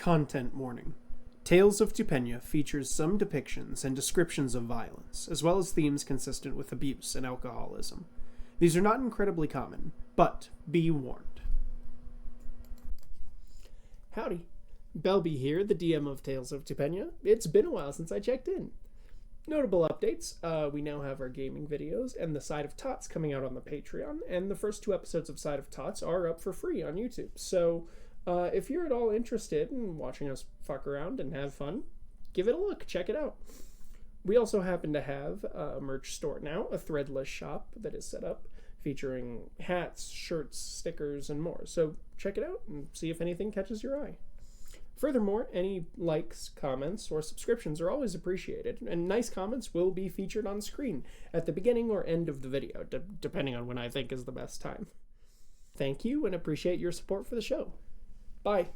Content warning. Tales of Tupenia features some depictions and descriptions of violence, as well as themes consistent with abuse and alcoholism. These are not incredibly common, but be warned. Howdy. Belby here, the DM of Tales of Tupenia. It's been a while since I checked in. Notable updates, we now have our gaming videos and the Side of Tots coming out on the Patreon, and the first 2 episodes of Side of Tots are up for free on YouTube. So, if you're at all interested in watching us fuck around and have fun, give it a look, check it out. We also happen to have a merch store now, a threadless shop that is set up, featuring hats, shirts, stickers, and more. So check it out and see if anything catches your eye. Furthermore, any likes, comments, or subscriptions are always appreciated, and nice comments will be featured on screen at the beginning or end of the video, depending on when I think is the best time. Thank you, and appreciate your support for the show. Bye.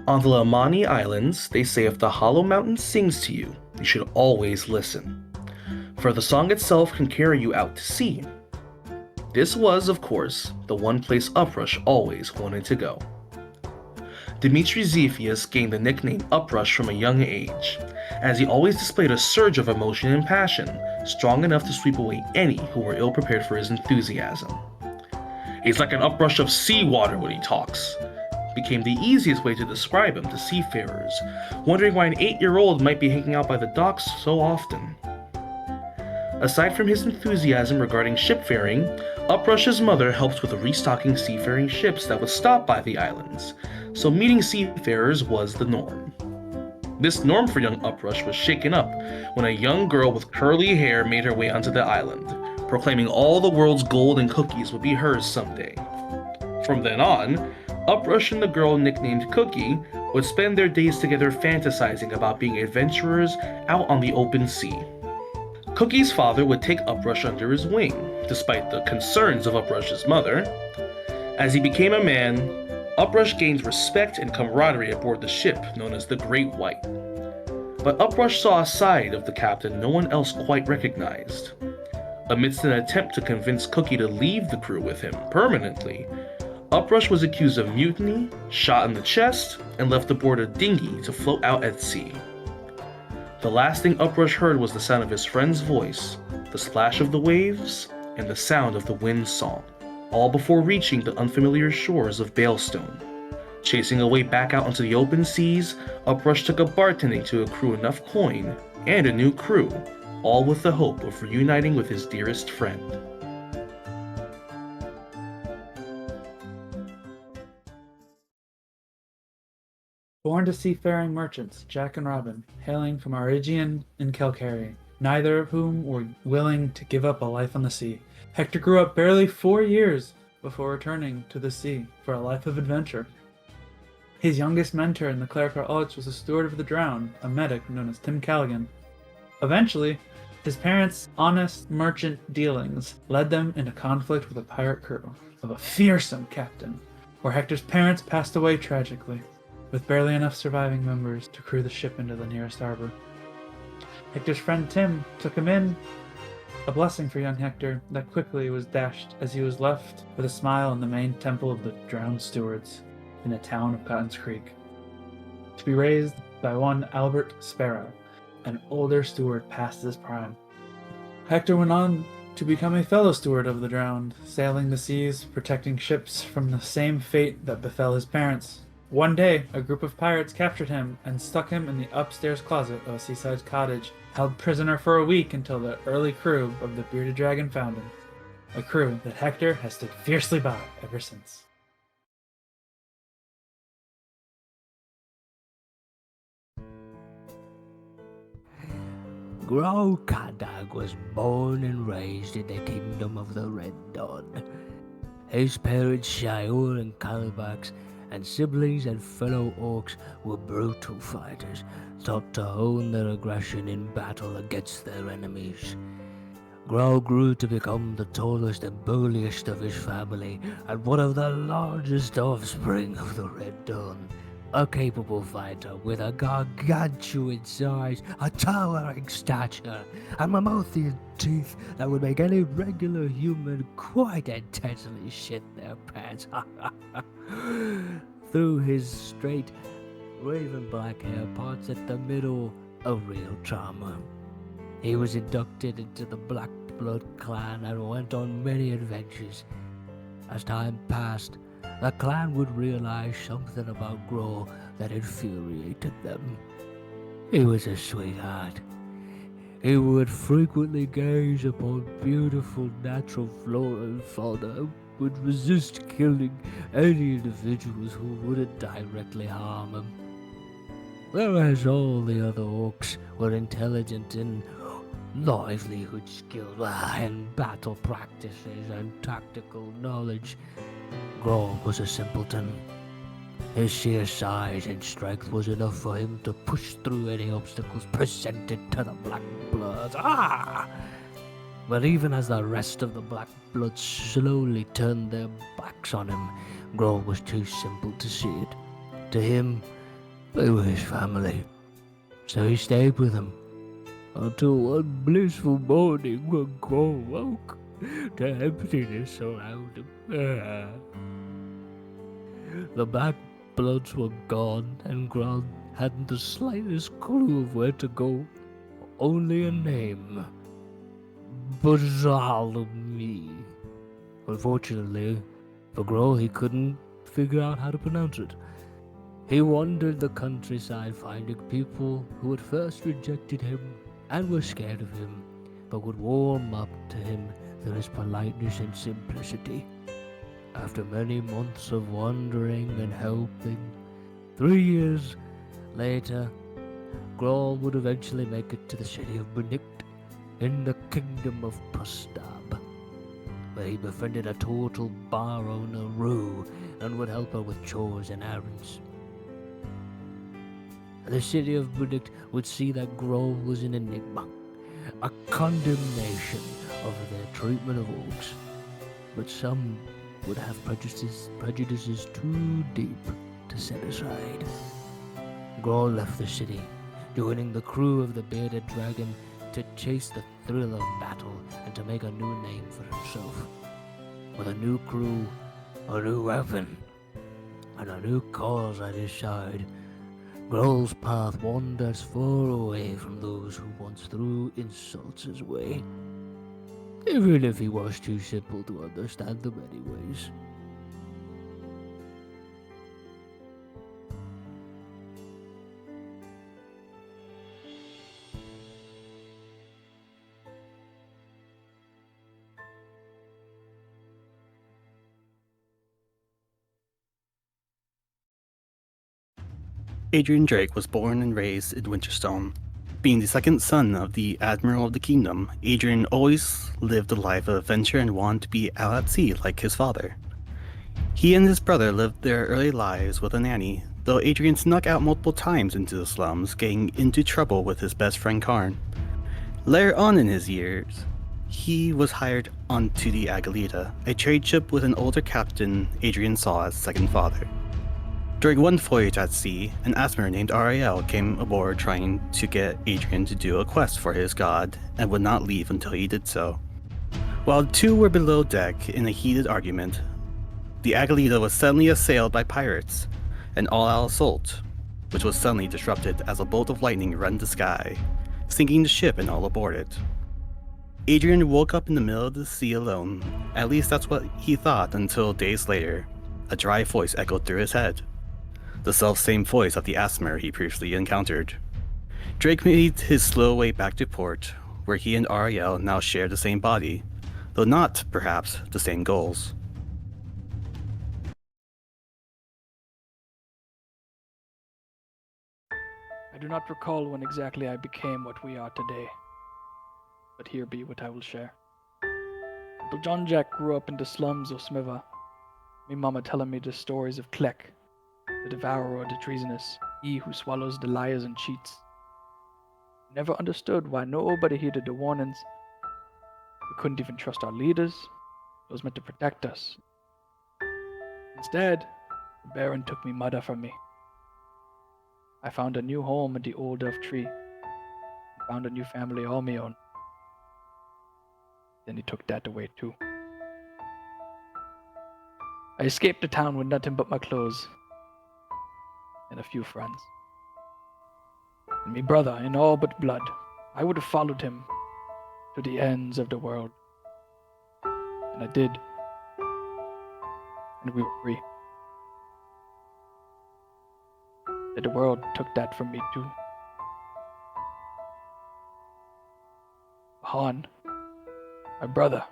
On the Lamani Islands, they say if the Hollow Mountain sings to you, you should always listen, for the song itself can carry you out to sea. This was, of course, the one place Uprush always wanted to go. Dmitri Zephius gained the nickname Uprush from a young age, as he always displayed a surge of emotion and passion, strong enough to sweep away any who were ill-prepared for his enthusiasm. He's like an uprush of seawater when he talks, became the easiest way to describe him to seafarers, wondering why an 8-year-old might be hanging out by the docks so often. Aside from his enthusiasm regarding shipfaring, Uprush's mother helped with restocking seafaring ships that would stop by the islands, so meeting seafarers was the norm. This norm for young Uprush was shaken up when a young girl with curly hair made her way onto the island, proclaiming all the world's gold and cookies would be hers someday. From then on, Uprush and the girl nicknamed Cookie would spend their days together fantasizing about being adventurers out on the open sea. Cookie's father would take Uprush under his wing, despite the concerns of Uprush's mother. As he became a man, Uprush gained respect and camaraderie aboard the ship known as the Great White. But Uprush saw a side of the captain no one else quite recognized. Amidst an attempt to convince Cookie to leave the crew with him permanently, Uprush was accused of mutiny, shot in the chest, and left aboard a dinghy to float out at sea. The last thing Uprush heard was the sound of his friend's voice, the splash of the waves, and the sound of the wind's song, all before reaching the unfamiliar shores of Balestone. Chasing away back out onto the open seas, Uprush took up bartending to accrue enough coin and a new crew, all with the hope of reuniting with his dearest friend. Born to seafaring merchants, Jack and Robin, hailing from Arigian and Kelcary, neither of whom were willing to give up a life on the sea, Hector grew up barely 4 years before returning to the sea for a life of adventure. His youngest mentor in the clerical arts was a steward of the drowned, a medic known as Tim Callaghan. Eventually, his parents' honest merchant dealings led them into conflict with a pirate crew of a fearsome captain, where Hector's parents passed away tragically, with barely enough surviving members to crew the ship into the nearest harbor. Hector's friend Tim took him in, A blessing for young Hector that quickly was dashed as he was left with a smile in the main temple of the drowned stewards in the town of Cotton's Creek, to be raised by one Albert Sparrow, an older steward past his prime. Hector went on to become a fellow steward of the drowned, sailing the seas, protecting ships from the same fate that befell his parents. One day, a group of pirates captured him and stuck him in the upstairs closet of a seaside cottage, held prisoner for a week until the early crew of the Bearded Dragon found him. A crew that Hector has stood fiercely by ever since. Grow Kadag was born and raised in the kingdom of the Red Dawn. His parents, Shior and Calabax, and siblings and fellow orcs were brutal fighters, taught to hone their aggression in battle against their enemies. Grow grew to become the tallest and burliest of his family, and one of the largest offspring of the Red Dawn. A capable fighter with a gargantuan size, a towering stature, and mammothian teeth that would make any regular human quite intensely shit their pants. Through his straight, raven black hair parts at the middle, a real charmer. He was inducted into the Black Blood clan and went on many adventures. As time passed, the clan would realize something about Grow that infuriated them. He was a sweetheart. He would frequently gaze upon beautiful natural flora and fauna, would resist killing any individuals who wouldn't directly harm him. Whereas all the other orcs were intelligent in livelihood skills and battle practices and tactical knowledge, Grow was a simpleton. His sheer size and strength was enough for him to push through any obstacles presented to the Black Bloods. But even as the rest of the Black Bloods slowly turned their backs on him, Grow was too simple to see it. To him, they were his family. So he stayed with them, until one blissful morning when Grow woke to emptiness around him. The Black Bloods were gone, and Grow hadn't the slightest clue of where to go. Only a name. Bartholomew. Unfortunately, for Grow, he couldn't figure out how to pronounce it. He wandered the countryside finding people who at first rejected him and were scared of him, but would warm up to him through his politeness and simplicity. After many months of wandering and helping, 3 years later, Grow would eventually make it to the city of Benict in the kingdom of Pustab, where he befriended a total bar owner, Rue, and would help her with chores and errands. The city of Benict would see that Grow was an enigma, a condemnation of their treatment of orcs, but some would have prejudices too deep to set aside. Grow left the city, joining the crew of the Bearded Dragon to chase the thrill of battle and to make a new name for himself. With a new crew, a new weapon, and a new cause at his side, Grow's path wanders far away from those who once threw insults his way, even if he was too simple to understand them anyways. Adrian Drake was born and raised in Winterstone. Being the second son of the Admiral of the Kingdom, Adrian always lived a life of adventure and wanted to be out at sea like his father. He and his brother lived their early lives with a nanny, though Adrian snuck out multiple times into the slums, getting into trouble with his best friend Karn. Later on in his years, he was hired onto the Agalita, a trade ship with an older captain Adrian saw as second father. During one voyage at sea, an Asmer named Ariel came aboard trying to get Adrian to do a quest for his god and would not leave until he did so. While the two were below deck in a heated argument, the Agalita was suddenly assailed by pirates, an all-out assault, which was suddenly disrupted as a bolt of lightning rent the sky, sinking the ship and all aboard it. Adrian woke up in the middle of the sea alone, at least that's what he thought until days later, a dry voice echoed through his head. The self-same voice of the Asmer he previously encountered. Drake made his slow way back to port, where he and Ariel now share the same body, though not, perhaps, the same goals. I do not recall when exactly I became what we are today, but here be what I will share. Little John Jack grew up in the slums of Smiva, me mama telling me the stories of Klek, the devourer of the treasonous, he who swallows the liars and cheats. Never understood why nobody heeded the warnings. We couldn't even trust our leaders, those meant to protect us. Instead, the Baron took me mother from me. I found a new home in the old elf tree, and found a new family all my own. Then he took that away too. I escaped the town with nothing but my clothes and a few friends. And me brother in all but blood, I would have followed him to the ends of the world. And I did. And we were free. But the world took that from me too. Han, my brother,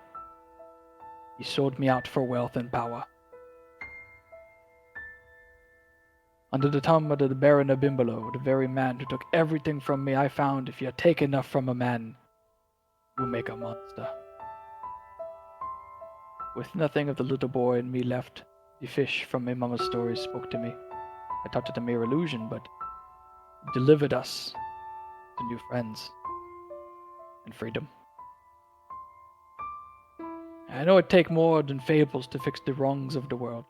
he sold me out for wealth and power. Under the thumb of the Baron of Bimbolo, the very man who took everything from me, I found if you take enough from a man, you make a monster. With nothing of the little boy in me left, the fish from my mama's stories spoke to me. I thought it a mere illusion, but it delivered us to new friends and freedom. I know it take more than fables to fix the wrongs of the world.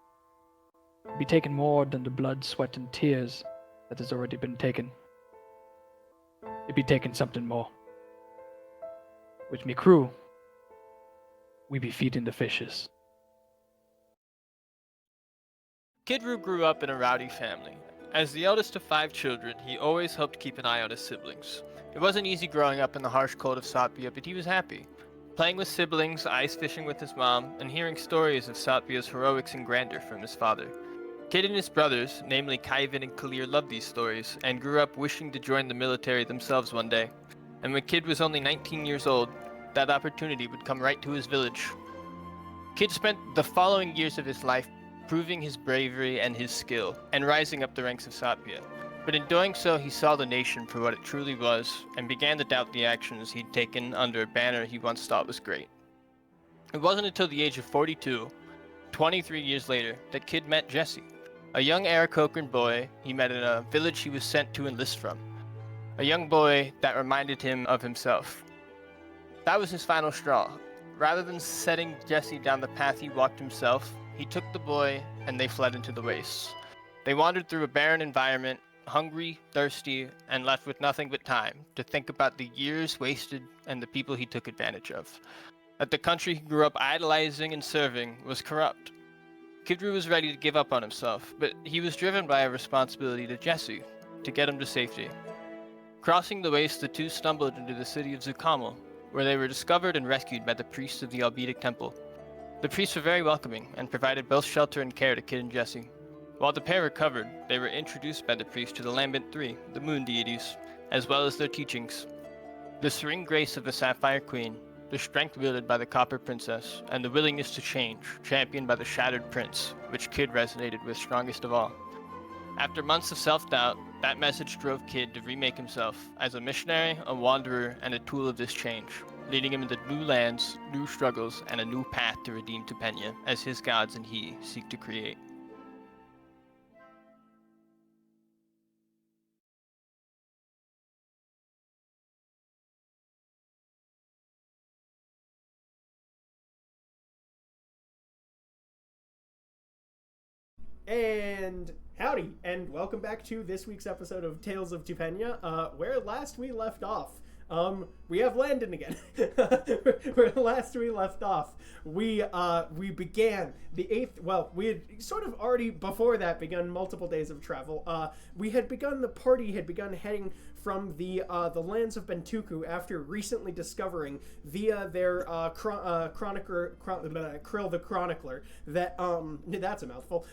Be taken more than the blood, sweat, and tears that has already been taken. It be taken something more. With me crew, we be feeding the fishes. Kidru grew up in a rowdy family. As the eldest of 5 children, he always hoped to keep an eye on his siblings. It wasn't easy growing up in the harsh cold of Satpia, but he was happy. Playing with siblings, ice fishing with his mom, and hearing stories of Satpia's heroics and grandeur from his father. Kid and his brothers, namely Kaivan and Kalir, loved these stories, and grew up wishing to join the military themselves one day. And when Kid was only 19 years old, that opportunity would come right to his village. Kid spent the following years of his life proving his bravery and his skill, and rising up the ranks of Satpia. But in doing so, he saw the nation for what it truly was, and began to doubt the actions he'd taken under a banner he once thought was great. It wasn't until the age of 42, 23 years later, that Kid met Jesse, a young Aarakocran boy he met in a village he was sent to enlist from. A young boy that reminded him of himself. That was his final straw. Rather than setting Jesse down the path he walked himself, he took the boy and they fled into the wastes. They wandered through a barren environment, hungry, thirsty, and left with nothing but time to think about the years wasted and the people he took advantage of. That the country he grew up idolizing and serving was corrupt. Kidru was ready to give up on himself, but he was driven by a responsibility to Jesse, to get him to safety. Crossing the waste, the two stumbled into the city of Zukamel, where they were discovered and rescued by the priests of the Albetic Temple. The priests were very welcoming, and provided both shelter and care to Kid and Jesse. While the pair recovered, they were introduced by the priest to the Lambent Three, the moon deities, as well as their teachings. The serene grace of the Sapphire Queen, the strength wielded by the Copper Princess, and the willingness to change, championed by the Shattered Prince, which Kid resonated with strongest of all. After months of self-doubt, that message drove Kid to remake himself as a missionary, a wanderer, and a tool of this change, leading him into new lands, new struggles, and a new path to redeem Tupenia, as his gods and he seek to create. And howdy, and welcome back to this week's episode of Tales of Tupenia, where last we left off. We have Landon again. Where last we left off, we began the 8th, well, we had sort of already, before that, begun multiple days of travel. The party had begun heading from the lands of Bentuku after recently discovering via their chronicler, Krill the Chronicler, that that's a mouthful,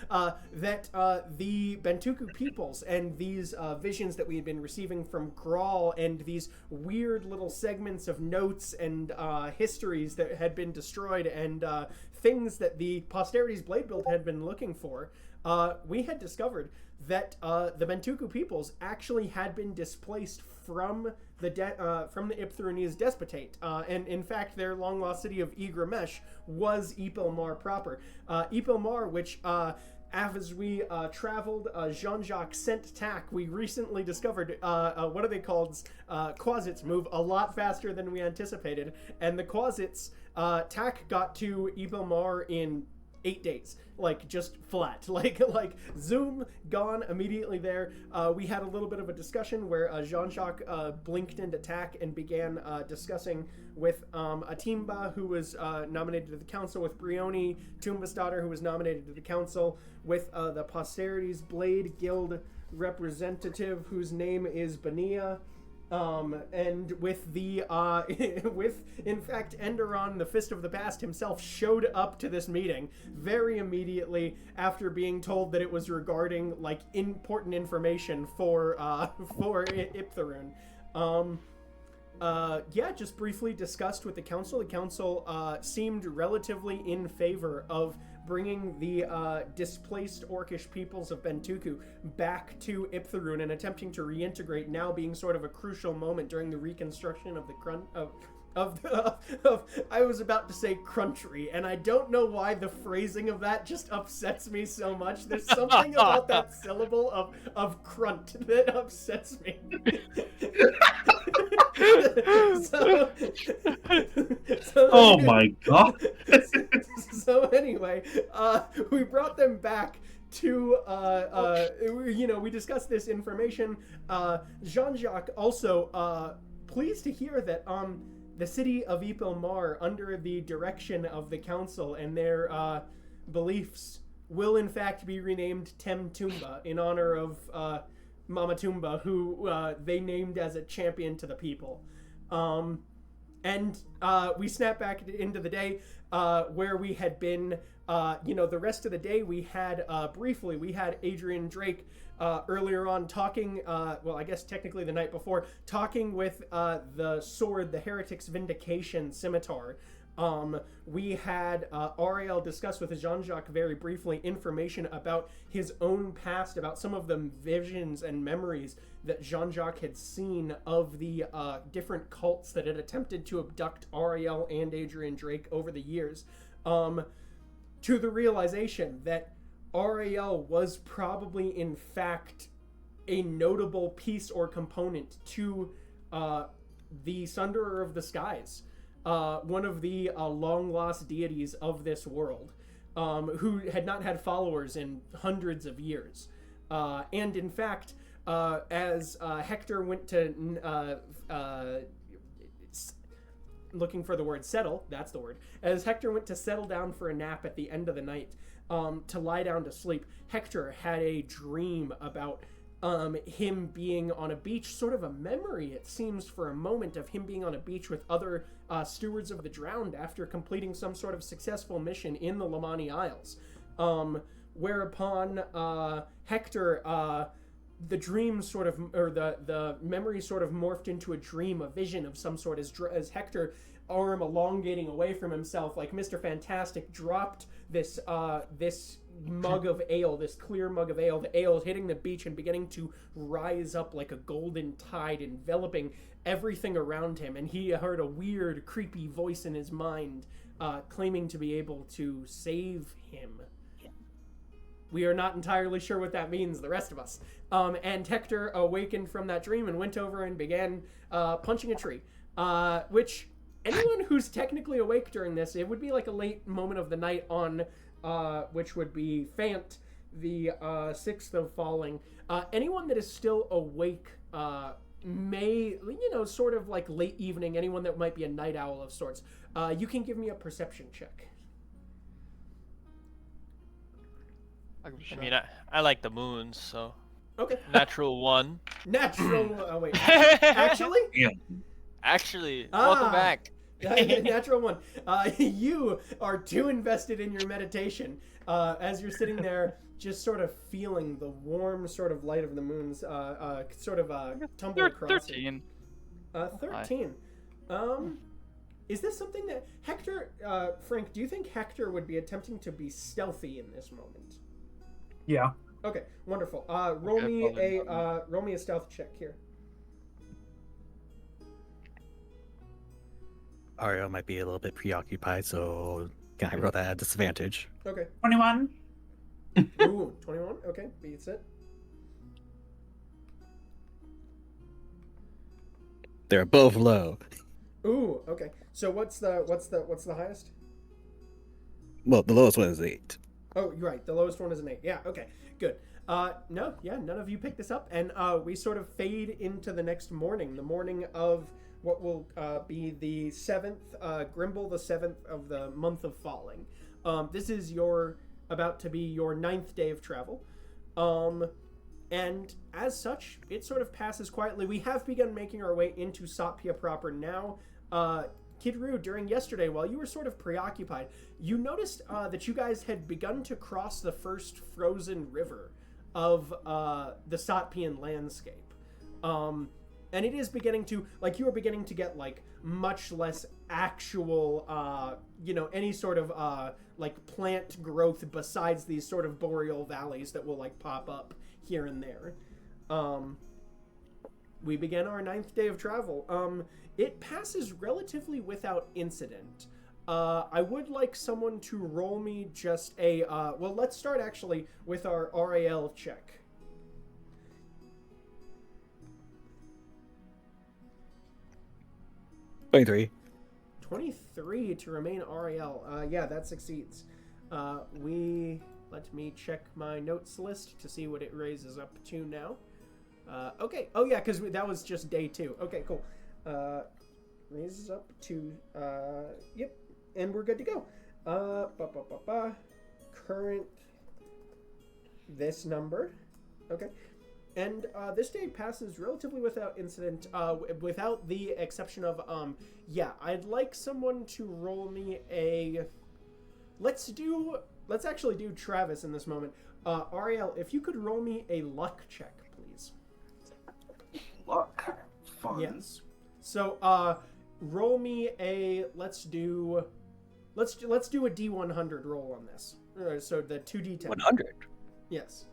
that the Bentuku peoples and these visions that we had been receiving from Grawl and these weird little segments of notes and histories that had been destroyed and things that the Posterity's Blade Build had been looking for, we had discovered that the Bentuku peoples actually had been displaced from the Ipthurinese Despotate, and in fact their long-lost city of Yggdramesh was Epilmar proper. Epilmar, which as we traveled, Jean-Jacques sent Tack. We recently discovered, what are they called? Quasits move a lot faster than we anticipated, and the Quasits, Tack got to Epilmar in 8 days, like just flat, like zoom, gone immediately there. We had a little bit of a discussion where Jean-Jacques blinked into Tack and began discussing with Atimba, who was nominated to the council, with Brioni, Tumba's daughter, who was nominated to the council, with the Posterity's Blade Guild representative, whose name is Benia. And with the, in fact, Enderon, the Fist of the Past himself, showed up to this meeting very immediately after being told that it was regarding, like, important information for Iptharun. Just briefly discussed with the council. The council, seemed relatively in favor of bringing the displaced Orcish peoples of Bentuku back to Iptharun and attempting to reintegrate, now being sort of a crucial moment during the reconstruction of the I was about to say Cruntry, and I don't know why the phrasing of that just upsets me so much. There's something about that syllable of crunt that upsets me. Oh my god. So anyway, we brought them back to, we discussed this information. Jean-Jacques also, pleased to hear that, the city of Epilmar, under the direction of the council and their, beliefs, will in fact be renamed Tem Tumba in honor of, Mama Tumba, who, they named as a champion to the people. We snap back into the day, where we had been, the rest of the day we had, briefly, we had Adrian Drake, earlier on talking, I guess technically the night before, talking with, the sword, the Heretic's Vindication Scimitar. We had Ariel discuss with Jean-Jacques very briefly information about his own past, about some of the visions and memories that Jean-Jacques had seen of the different cults that had attempted to abduct Ariel and Adrian Drake over the years, to the realization that Ariel was probably in fact a notable piece or component to the Sunderer of the Skies. One of the long-lost deities of this world, who had not had followers in hundreds of years. And in fact, as Hector went to, looking for the word settle, that's the word, as Hector went to settle down for a nap at the end of the night, to lie down to sleep, Hector had a dream about him being on a beach, sort of a memory, it seems, for a moment, of him being on a beach with other stewards of the drowned after completing some sort of successful mission in the Lamani Isles. Whereupon Hector, the dream sort of, or the memory sort of morphed into a dream, a vision of some sort, as Hector, arm elongating away from himself, like Mr. Fantastic, dropped this mug of ale, this clear mug of ale. The ale hitting the beach and beginning to rise up like a golden tide, enveloping everything around him. And he heard a weird, creepy voice in his mind, claiming to be able to save him. We are not entirely sure what that means, the rest of us. And Hector awakened from that dream and went over and began punching a tree, which anyone who's technically awake during this, it would be like a late moment of the night on, which would be Fant, the 6th of falling. Anyone that is still awake may, sort of like late evening, anyone that might be a night owl of sorts, you can give me a perception check. I mean, I like the moons, so Okay. natural 1. Natural. Oh wait. Actually. Yeah. Actually, welcome back. Natural 1. You are too invested in your meditation as you're sitting there, just sort of feeling the warm sort of light of the moons, tumble across. 13. 13. Is this something that Hector, Frank? Do you think Hector would be attempting to be stealthy in this moment? Yeah. Okay, wonderful. Roll me a stealth check here. Ariel might be a little bit preoccupied, so can I roll that at disadvantage? Okay. 21. Ooh, 21. Okay, beats it. They're both low. Ooh, okay. So what's the highest? Well, the lowest one is 8. Oh, you're right. The lowest one is an 8. Yeah. Okay. Good. No. Yeah. None of you picked this up, and we sort of fade into the next morning, the morning of what will be the 7th, Grimble, the 7th of the month of falling. This is about to be your 9th day of travel. And as such, it sort of passes quietly. We have begun making our way into Satpia proper now. Kid Roo, during yesterday, while you were sort of preoccupied, you noticed that you guys had begun to cross the first frozen river of the Satpian landscape. And it is beginning to, like, you are beginning to get, like, much less actual, any sort of, like, plant growth besides these sort of boreal valleys that will, like, pop up here and there. We began our 9th day of travel. It passes relatively without incident. I would like someone to roll me just a, let's start actually with our RAL check. $23. 23 to remain RAL. Yeah, that succeeds. Let me check my notes list to see what it raises up to now. Okay. Oh yeah, because that was just day 2. Okay, cool. Raises up to, yep, and we're good to go. Current, this number. Okay. And this day passes relatively without incident, without the exception of, I'd like someone to roll me a... Let's actually do Travis in this moment. Ariel, if you could roll me a luck check, please. Luck. Fun. Yes. So, roll me a, let's do a D100 roll on this. So the 2D10. 100. Yes.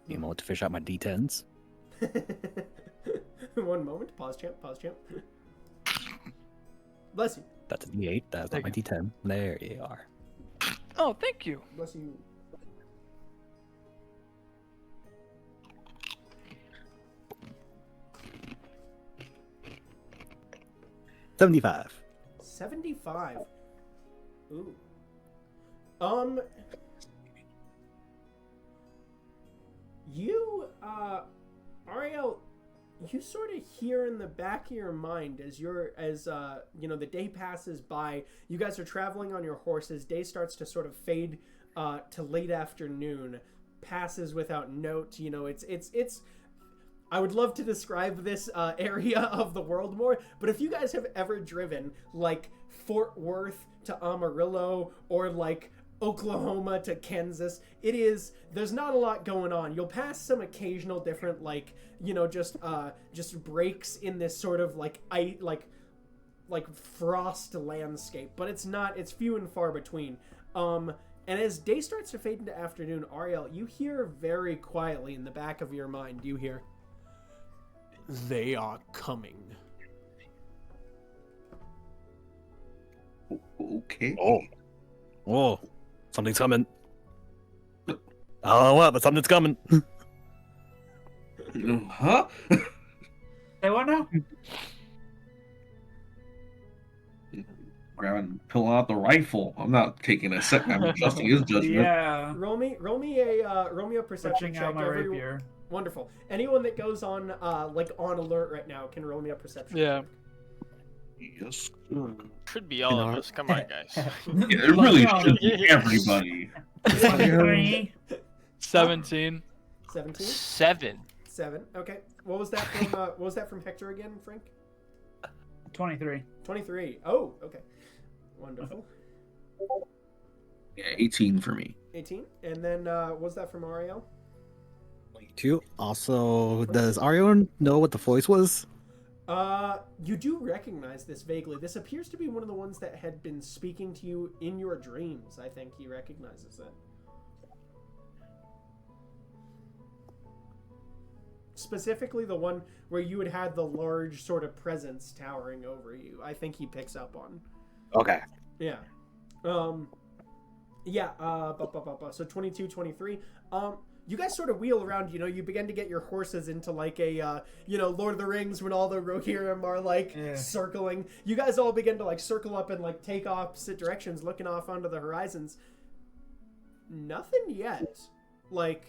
You want to fish out my D10s? One moment. Pause, champ. Bless you. That's a D8. That's not my D10. There you are. Oh, thank you. Bless you. $75. 75. Ooh. You, Ariel, you sort of hear in the back of your mind as the day passes by, you guys are traveling on your horses, day starts to sort of fade to late afternoon, passes without note, it's I would love to describe this area of the world more, but if you guys have ever driven, like, Fort Worth to Amarillo, or, like, Oklahoma to Kansas, there's not a lot going on. You'll pass some occasional different, like, just breaks in this sort of, like frost landscape, but it's few and far between. And as day starts to fade into afternoon, Ariel, you hear very quietly in the back of your mind, you hear, "They are coming." Okay. Oh, something's coming. I don't know what, but something's coming. Huh? Say what now? pulling out the rifle. I'm not taking a second. I'm trusting his judgment. Yeah. Roll me a perception Switching check. out my rapier. Wonderful. Anyone that goes on on alert right now can roll me a perception. Yeah. check. Yes. Could be all of us. Come on, guys. Yeah, it really should be everybody. 17. 17. 7. 7. Okay. What was that from Hector again, Frank? 23. 23. Oh, okay. Wonderful. Yeah, 18 for me. 18. And then what was that from Ariel? 22. Also, does Arion know what the voice was? You do recognize this vaguely. This appears to be one of the ones that had been speaking to you in your dreams. I think he recognizes it. Specifically the one where you had the large sort of presence towering over you. I think he picks up on. Okay. Yeah. So 22, 23. You guys sort of wheel around, you begin to get your horses into like a, Lord of the Rings when all the Rohirrim are like circling. You guys all begin to like circle up and like take opposite directions, looking off onto the horizons. Nothing yet. Like,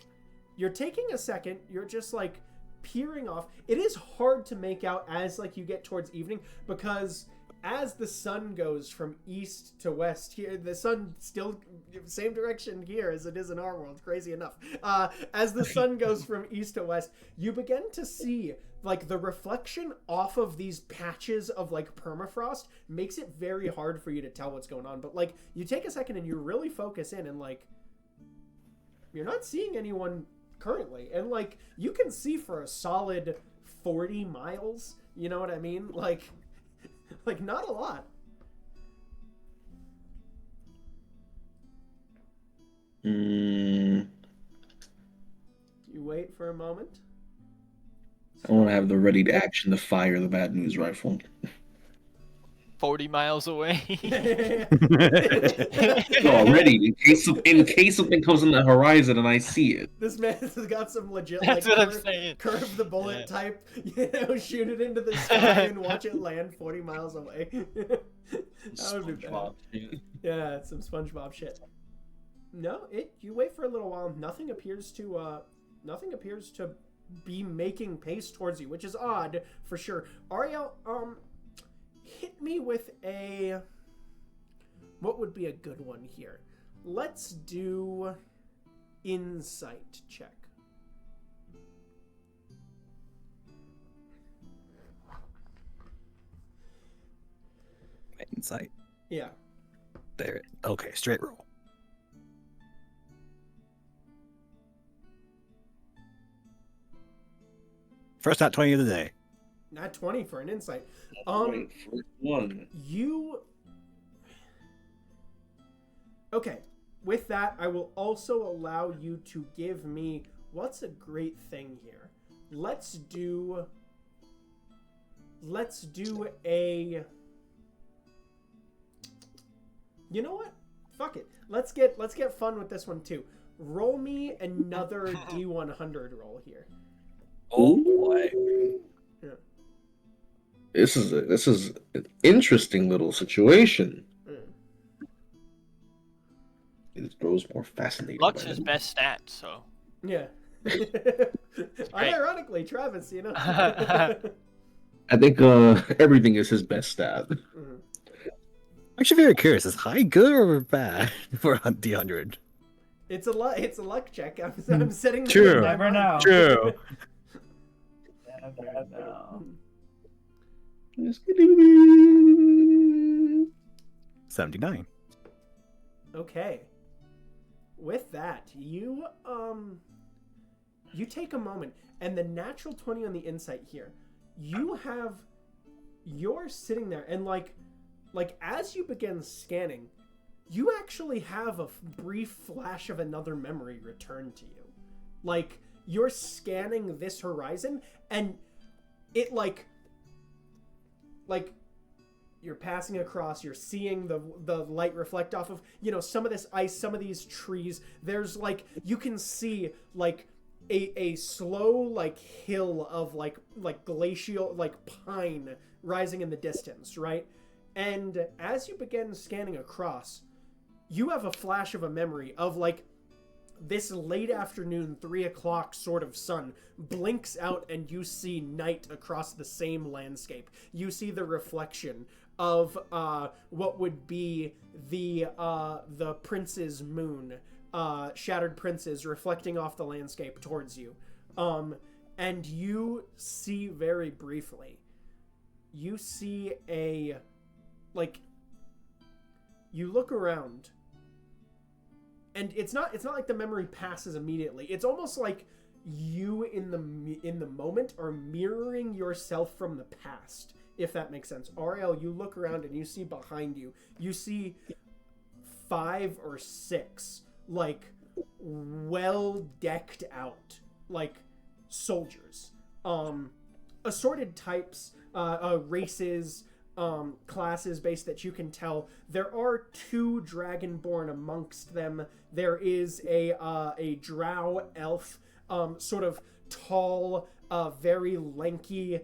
you're taking a second, you're just like peering off. It is hard to make out as like you get towards evening because as the sun goes from east to west here, the sun still same direction here as it is in our world, crazy enough. As the sun goes from east to west, you begin to see like the reflection off of these patches of like permafrost makes it very hard for you to tell what's going on. But like you take a second and you really focus in and like you're not seeing anyone currently. And like you can see for a solid 40 miles, you know what I mean? Like not a lot. Mm, You wait for a moment. I want to have the ready to action to fire the bad news rifle. 40 miles away. Already, in case something comes on the horizon and I see it. This man has got some legit That's like what I'm saying. curve the bullet Yeah. type, shoot it into the sky and watch it land 40 miles away. That would be bad. Yeah, it's some SpongeBob shit. No, you wait for a little while. Nothing appears to be making pace towards you, which is odd for sure. Ariel, hit me with what would be a good one here? Let's do insight check. Insight. Yeah. There. Okay, straight roll. First at 20 of the day. Not 20 for an insight. First one. Okay. With that, I will also allow you to give me what's a great thing here. Let's do a. You know what? Fuck it. Let's get fun with this one too. Roll me another D100 roll here. Oh boy. Yeah. This is an interesting little situation. It grows more fascinating. Luck's his best stat, so. Yeah. Unironically, Travis, I think everything is his best stat. Mhm. I'm actually very curious. Is high good or bad for a D100? It's a luck check. I'm setting the True. Never know. True. Never know. 79. Okay. With that, you take a moment, and the natural 20 on the insight here, you're sitting there, and like as you begin scanning, you actually have a brief flash of another memory return to you. Like, you're scanning this horizon, and it like you're passing across, you're seeing the light reflect off of, some of this ice, some of these trees. There's like, you can see like a slow like hill of like glacial like pine rising in the distance, right? And as you begin scanning across, you have a flash of a memory of like this late afternoon, 3 o'clock sort of sun blinks out and you see night across the same landscape. You see the reflection of what would be the prince's moon, shattered princes reflecting off the landscape towards you. And you see very briefly, you see you look around, and it's not like the memory passes immediately. It's almost like you in the moment are mirroring yourself from the past, if that makes sense. Ariel, you look around and you see behind you, you see 5 or 6 like well decked out like soldiers, assorted types, races, classes based that you can tell. There are 2 dragonborn amongst them. There is a drow elf, sort of tall, very lanky,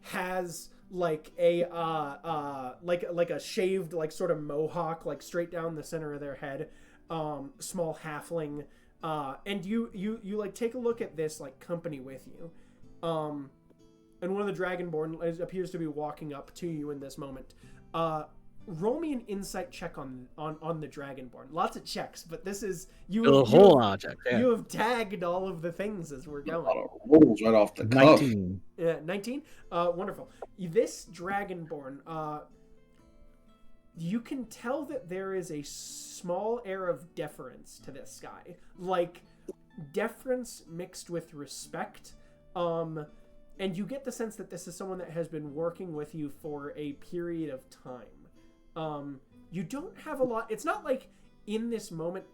has like a like a shaved like sort of mohawk like straight down the center of their head, small halfling, and you like take a look at this like company with you, and one of the dragonborn appears to be walking up to you in this moment. Roll me an insight check on the dragonborn. Lots of checks, but this is you have tagged all of the things as we're going. A lot of rolls right off the cuff. 19. Yeah, 19. Wonderful. This dragonborn, you can tell that there is a small air of deference to this guy, like deference mixed with respect. And you get the sense that this is someone that has been working with you for a period of time. You don't have a lot. It's not like in this moment.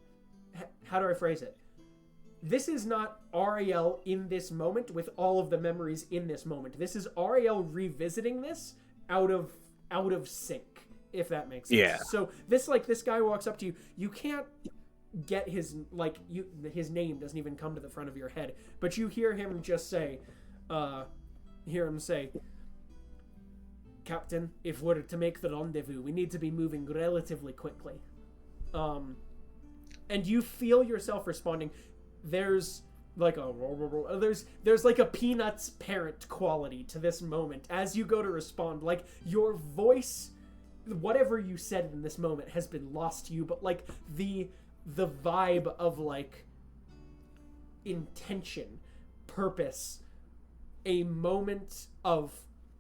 How do I phrase it? This is not Ariel in this moment with all of the memories in this moment. This is Ariel revisiting this out of sync, if that makes sense. Yeah. So this guy walks up to you. You can't get his name doesn't even come to the front of your head, but you hear him just say, Captain, if we're to make the rendezvous, we need to be moving relatively quickly. And you feel yourself responding. There's like there's like a Peanuts parent quality to this moment as you go to respond. Like your voice, whatever you said in this moment has been lost to you, but like the vibe of like intention, purpose, a moment of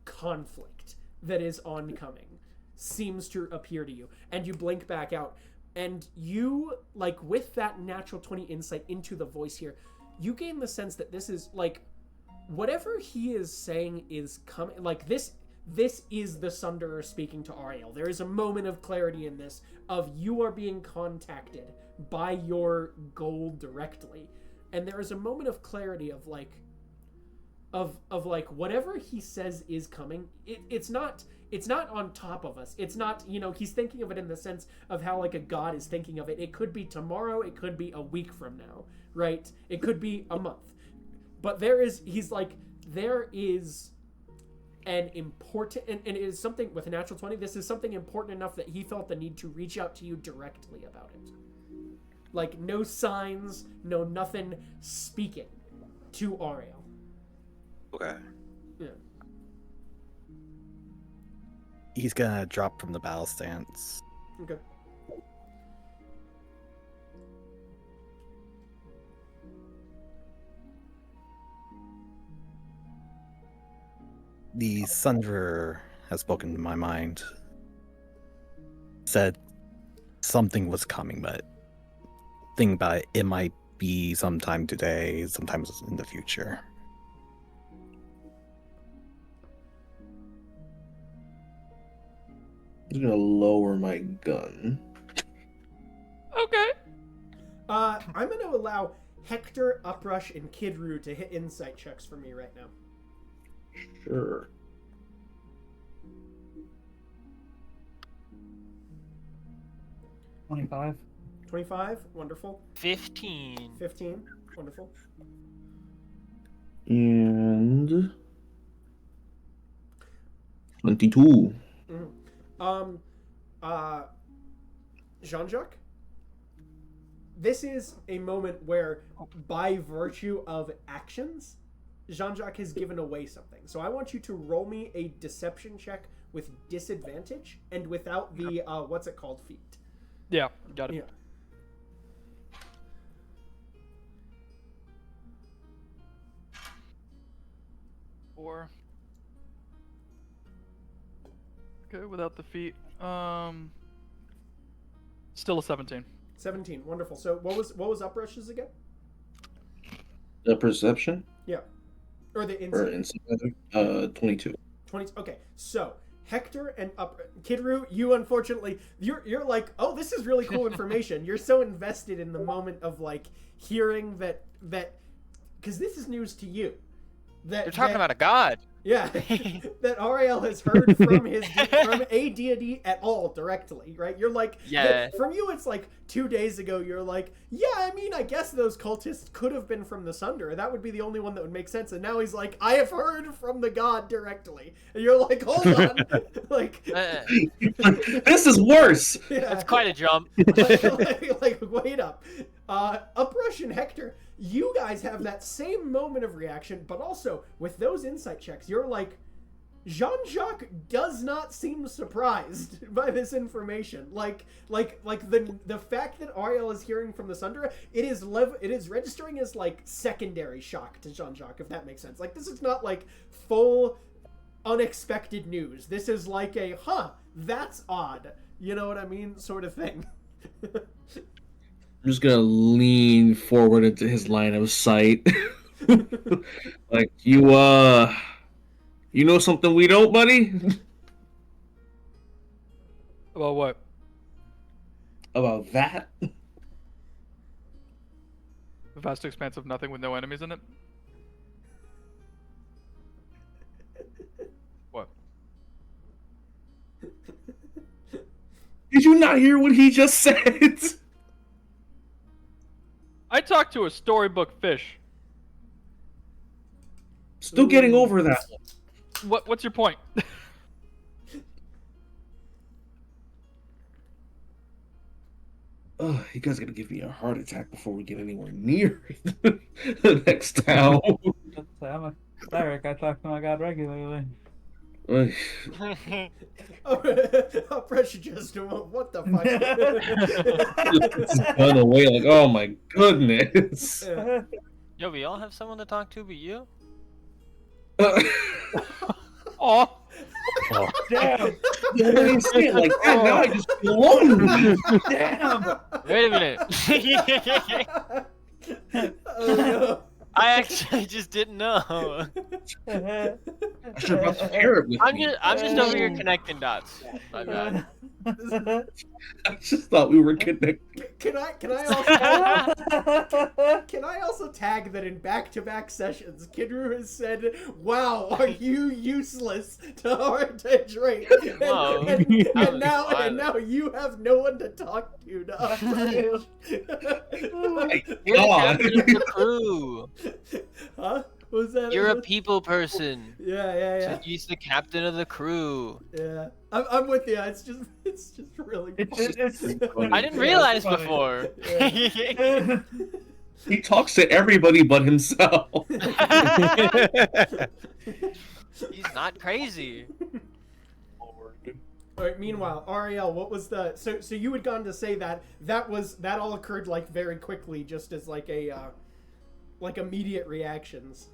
conflict that is oncoming seems to appear to you, and you blink back out, and you, like, with that natural 20 insight into the voice here, you gain the sense that this is like whatever he is saying is coming. Like this is the Sunderer speaking to Ariel. There is a moment of clarity in this of you are being contacted by your goal directly, and there is a moment of clarity of like whatever he says is coming. It's not on top of us. It's not, he's thinking of it in the sense of how like a god is thinking of it. It could be tomorrow, it could be a week from now, right? It could be a month. But there is an important, and it is something with a natural 20, this is something important enough that he felt the need to reach out to you directly about it. Like no signs, no nothing, speaking to Ariel. Okay. Yeah. He's gonna drop from the battle stance. Okay. The Sunderer has spoken to my mind. Said something was coming, but think about it, it might be sometime today, sometimes in the future. I'm gonna lower my gun. Okay. I'm going to allow Hector, Uprush, and Kidru to hit insight checks for me right now. Sure. $25. 25, wonderful. 15. 15, wonderful. And 22. Jean-Jacques, this is a moment where, by virtue of actions, Jean-Jacques has given away something. So I want you to roll me a deception check with disadvantage and without the, what's it called, feat. Yeah, got it. Yeah. Four. Okay, without the feet. Still a 17. 17, wonderful. So what was Uprushes again? The perception? Yeah. Or the Or insight. insight? 22. 20. Okay, so Hector and Kidru, you unfortunately, you're like, oh, this is really cool information. You're so invested in the moment of like hearing that because this is news to you. They're talking about a god. Yeah, that Ariel has heard from from a deity at all directly, right? You're like, Yeah. From you, it's like 2 days ago. You're like, yeah, I mean, I guess those cultists could have been from the Sunder. That would be the only one that would make sense. And now he's like, I have heard from the god directly. And you're like, hold on, like, This is worse. yeah. That's quite a jump. like, wait up. Uprush and Hector, you guys have that same moment of reaction, but also with those insight checks, you're like, Jean-Jacques does not seem surprised by this information. Like the fact that Ariel is hearing from the Sunder, it is registering as like secondary shock to Jean-Jacques, if that makes sense. Like, this is not like full unexpected news. This is like a that's odd. You know what I mean? Sort of thing. I'm just gonna lean forward into his line of sight. Like, you know something we don't, buddy? About what? About that? The vast expanse of nothing with no enemies in it? What? Did you not hear what he just said? I talked to a storybook fish. Still getting over that. What's your point? You guys are gonna give me a heart attack before we get anywhere near the next town. I'm a cleric. I talk to my god regularly. Pressure just what the fuck? Run away like, oh my goodness. Yeah. Yo, we all have someone to talk to but you? Oh, Damn! You didn't say it like that. Now I just feel lonely. Damn! Wait a minute. Oh, no. I actually just didn't know. I should have brought the parrot with I'm me. just over here connecting dots. My bad. I just thought we were connected. Can I also tag that in back-to-back sessions, Kidru has said, "Wow, are you useless to Drake?" Whoa. And now you have no one to talk to. My You're the God. captain of the crew. Huh? What was that? You're a people person. Yeah. So he's the captain of the crew. Yeah, I'm with you. It's just really. It's I didn't realize funny. before. He talks to everybody but himself. He's not crazy. All right. Meanwhile, Ariel, what was the so you had gone to say that all occurred like very quickly, just as like a like immediate reactions.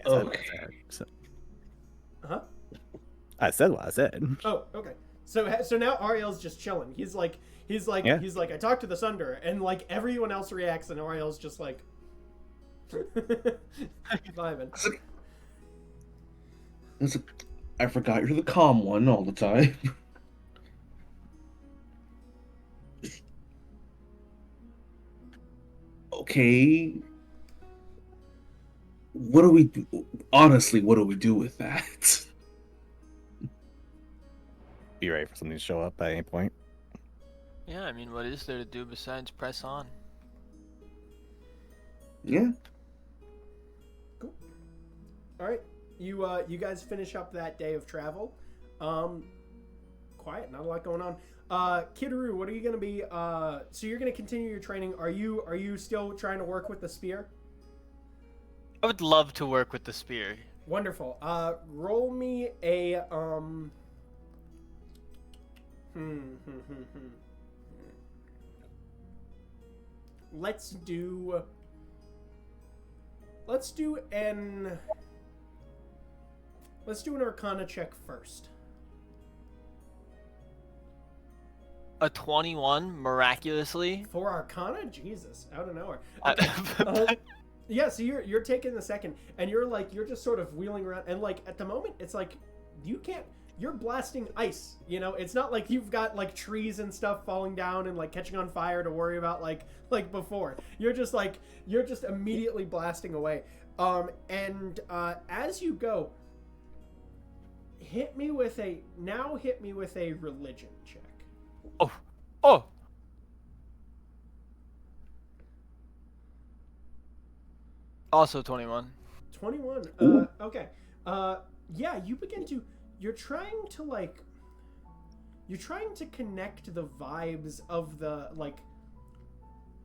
Okay. Huh? I said what I said. Oh, okay. So now Ariel's just chilling. He's like Yeah. I talked to the Sunder, and like everyone else reacts, and Ariel's just like vibing. I forgot you're the calm one all the time. Okay. What do we do? Honestly, what do we do with that? Be ready for something to show up at any point. Yeah, I mean, what is there to do besides press on? Yeah. All right. You guys finish up that day of travel. Quiet, not a lot going on. Kidaru, what are you gonna be? So you're gonna continue your training. Are you still trying to work with the spear? I would love to work with the spear. Wonderful. Roll me a Let's do an Arcana check first. A 21, miraculously. For Arcana? Jesus, out of nowhere. Okay. Yeah, so you're taking the second, and you're just sort of wheeling around, and like at the moment, it's like you're blasting ice. You know, it's not like you've got like trees and stuff falling down and like catching on fire to worry about like before. You're just immediately blasting away. And as you go, hit me with a religion check. Oh. Also 21. 21. Okay. Yeah, you're trying to connect the vibes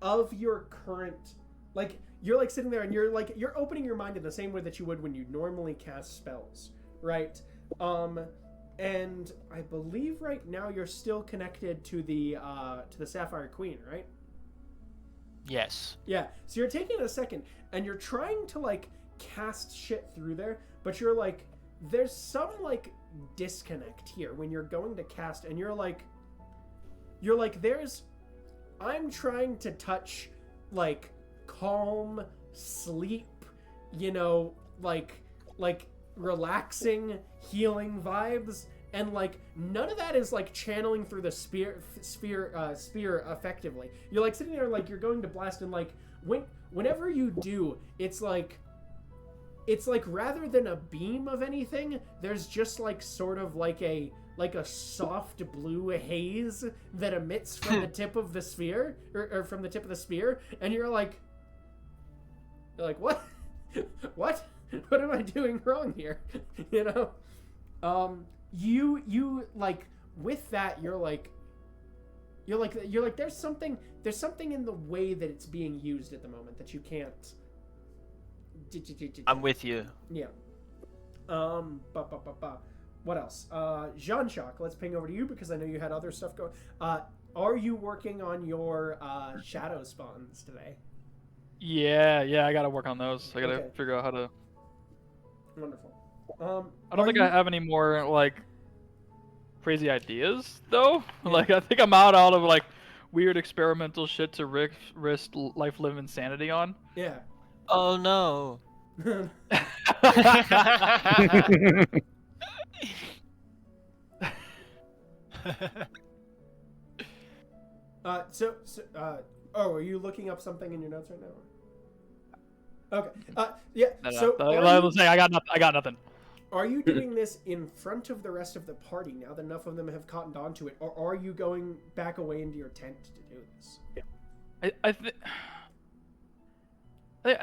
of your current, like, you're like sitting there and you're opening your mind in the same way that you would when you normally cast spells, right? And I believe right now you're still connected to the Sapphire Queen, right? Yes. Yeah. So you're taking a second and you're trying to like cast shit through there, but you're like, there's some like disconnect here when you're going to cast, and you're like I'm trying to touch like calm sleep, you know, like relaxing, healing vibes, and like none of that is like channeling through the spear effectively. You're like sitting there like you're going to blast, and like whenever you do, it's like rather than a beam of anything, there's just like sort of like a soft blue haze that emits from the tip of the sphere, or from the tip of the spear, and you're like what what am I doing wrong here? You know, you like with that you're like there's something in the way that it's being used at the moment that you can't. I'm with you. Yeah. What else? Jean-Jacques, let's ping over to you because I know you had other stuff going. Are you working on your shadow spawns today? Yeah, I gotta work on those. I gotta figure out how to. Wonderful. I don't think I have any more like crazy ideas though. Yeah. Like I think I'm out of like weird experimental shit to risk life, live, insanity on. Yeah. Oh no. Are you looking up something in your notes right now? Okay. Yeah. No. I was saying I got nothing. Are you doing this in front of the rest of the party now that enough of them have cottoned onto it, or are you going back away into your tent to do this? Yeah. I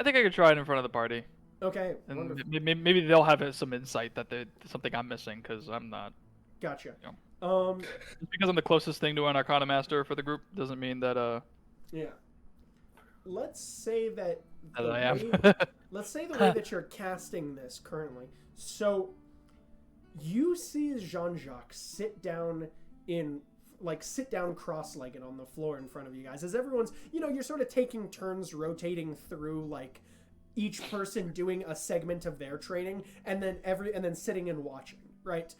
think I could try it in front of the party. Okay. And maybe they'll have some insight that there's something I'm missing because I'm not. Gotcha. You know, just because I'm the closest thing to an Arcana Master for the group doesn't mean that. Yeah. Let's say that. I am. Let's say the way that you're casting this currently. So, you see Jean-Jacques sit down cross-legged on the floor in front of you guys as everyone's, you're sort of taking turns rotating through like each person doing a segment of their training and then sitting and watching, right?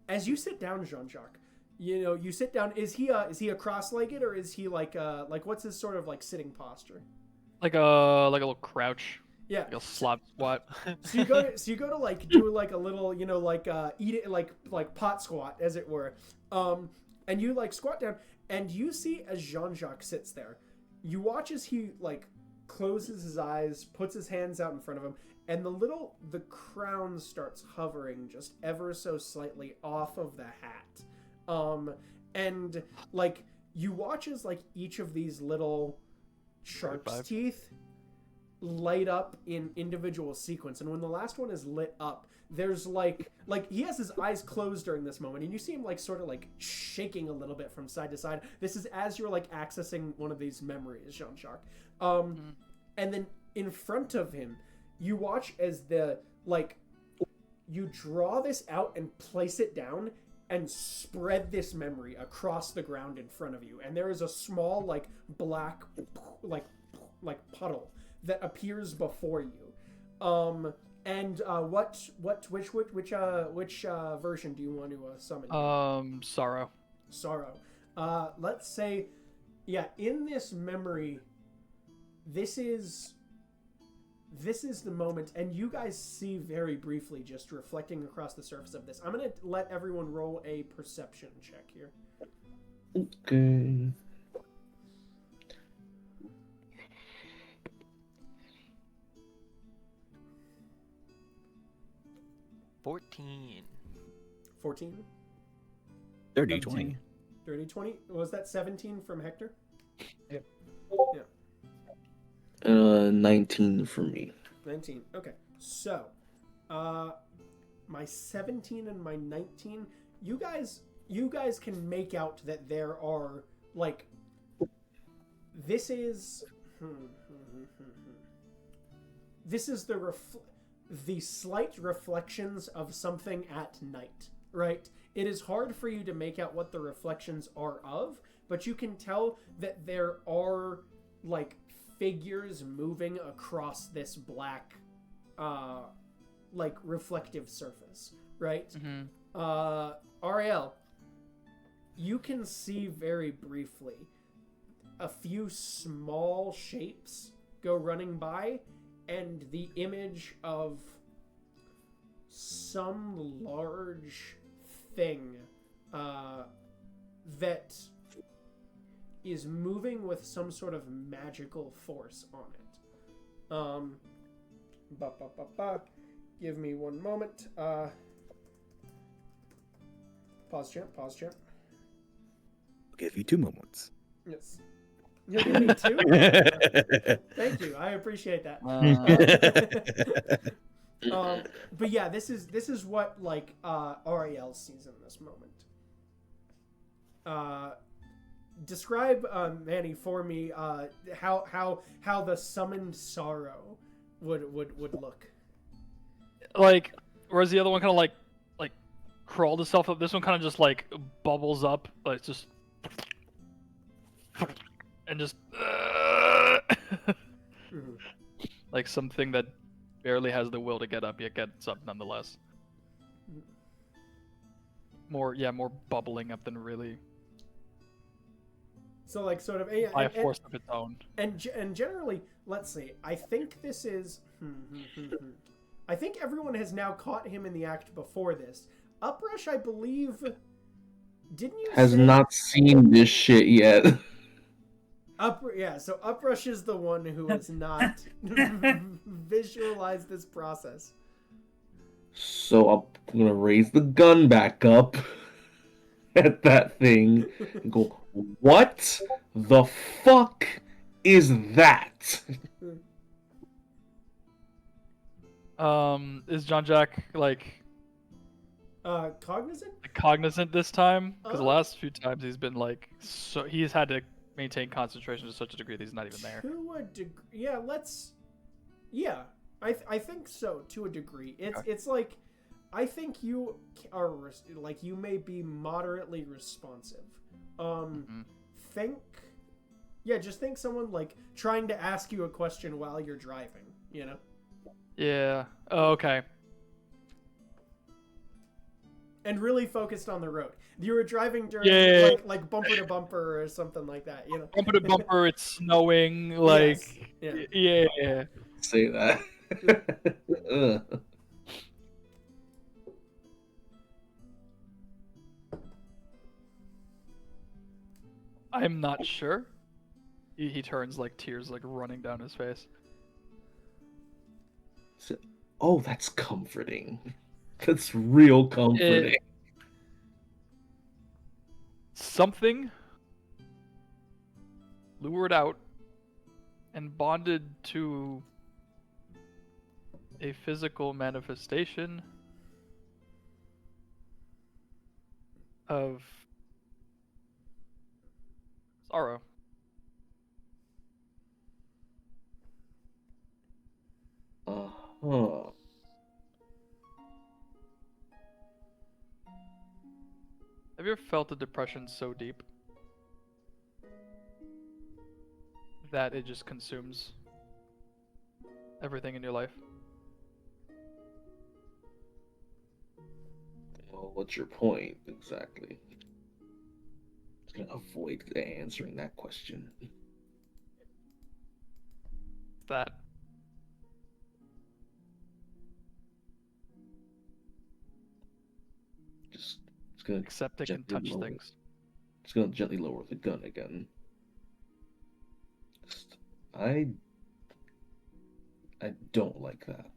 As you sit down, Jean-Jacques, you sit down, is he a cross-legged, or is he like what's his sort of like sitting posture? Like a little crouch. Yeah. Like a slop squat. So you go to like do like a little, eat it like pot squat, as it were. And you like squat down, and you see as Jean-Jacques sits there, you watch as he like closes his eyes, puts his hands out in front of him, and the crown starts hovering just ever so slightly off of the hat. And like you watch as like each of these little shark's teeth light up in individual sequence, and when the last one is lit up, there's like he has his eyes closed during this moment, and you see him like sort of like shaking a little bit from side to side. This is as you're like accessing one of these memories, Jean-Jacques. And then in front of him, you watch as you draw this out and place it down and spread this memory across the ground in front of you, and there is a small like black like puddle that appears before you. And which version do you want to summon? Sorrow. Sorrow. Let's say, yeah, in this memory, this is the moment, and you guys see very briefly, just reflecting across the surface of this. I'm gonna let everyone roll a perception check here. Okay. $14. 14? Dirty 20. Dirty 20? Was that 17 from Hector? Yep. Yeah. 19 for me. 19. Okay. So, my 17 and my 19, you guys can make out that there are like this is the slight reflections of something at night, right? It is hard for you to make out what the reflections are of, but you can tell that there are like figures moving across this black like reflective surface, right? Ariel, you can see very briefly a few small shapes go running by, and the image of some large thing that is moving with some sort of magical force on it. Give me one moment. Pause champ. I'll give you 2 moments. Yes. You'll give me 2? Thank you. I appreciate that. But yeah, this is what like Ariel sees in this moment. Describe, Manny, for me how the summoned sorrow would look. Like, whereas the other one kind of like crawled itself up, this one kind of just like bubbles up, like just and just like something that barely has the will to get up yet gets up nonetheless. More bubbling up than really. So like sort of by a force of its own. And generally, let's see. I think this is. I think everyone has now caught him in the act before this. Uprush, I believe. Didn't you? Has not seen this shit yet. So Uprush is the one who has not visualized this process. So I'm gonna raise the gun back up at that thing and go, what the fuck is that? Is Jean-Jacques like cognizant this time? Because the last few times he's been like, so he's had to maintain concentration to such a degree that he's not even there. To a degree, I think so. To a degree, it's like, I think you are like, you may be moderately responsive. Just think someone like trying to ask you a question while you're driving, you know? Yeah. Oh, okay. And really focused on the road. You were driving during like bumper to bumper or something like that, you know? Bumper to bumper, it's snowing, like... Yes. Yeah. Say that. I'm not sure. He turns like tears like running down his face. Oh, that's comforting. That's real comforting. Something lured out and bonded to a physical manifestation of sorrow. Uh-huh. Have you ever felt a depression so deep that it just consumes everything in your life? Well, what's your point exactly? I'm gonna avoid answering that question. That It's gonna except it can gently touch lower- things. It's gonna gently lower the gun again. I don't like that.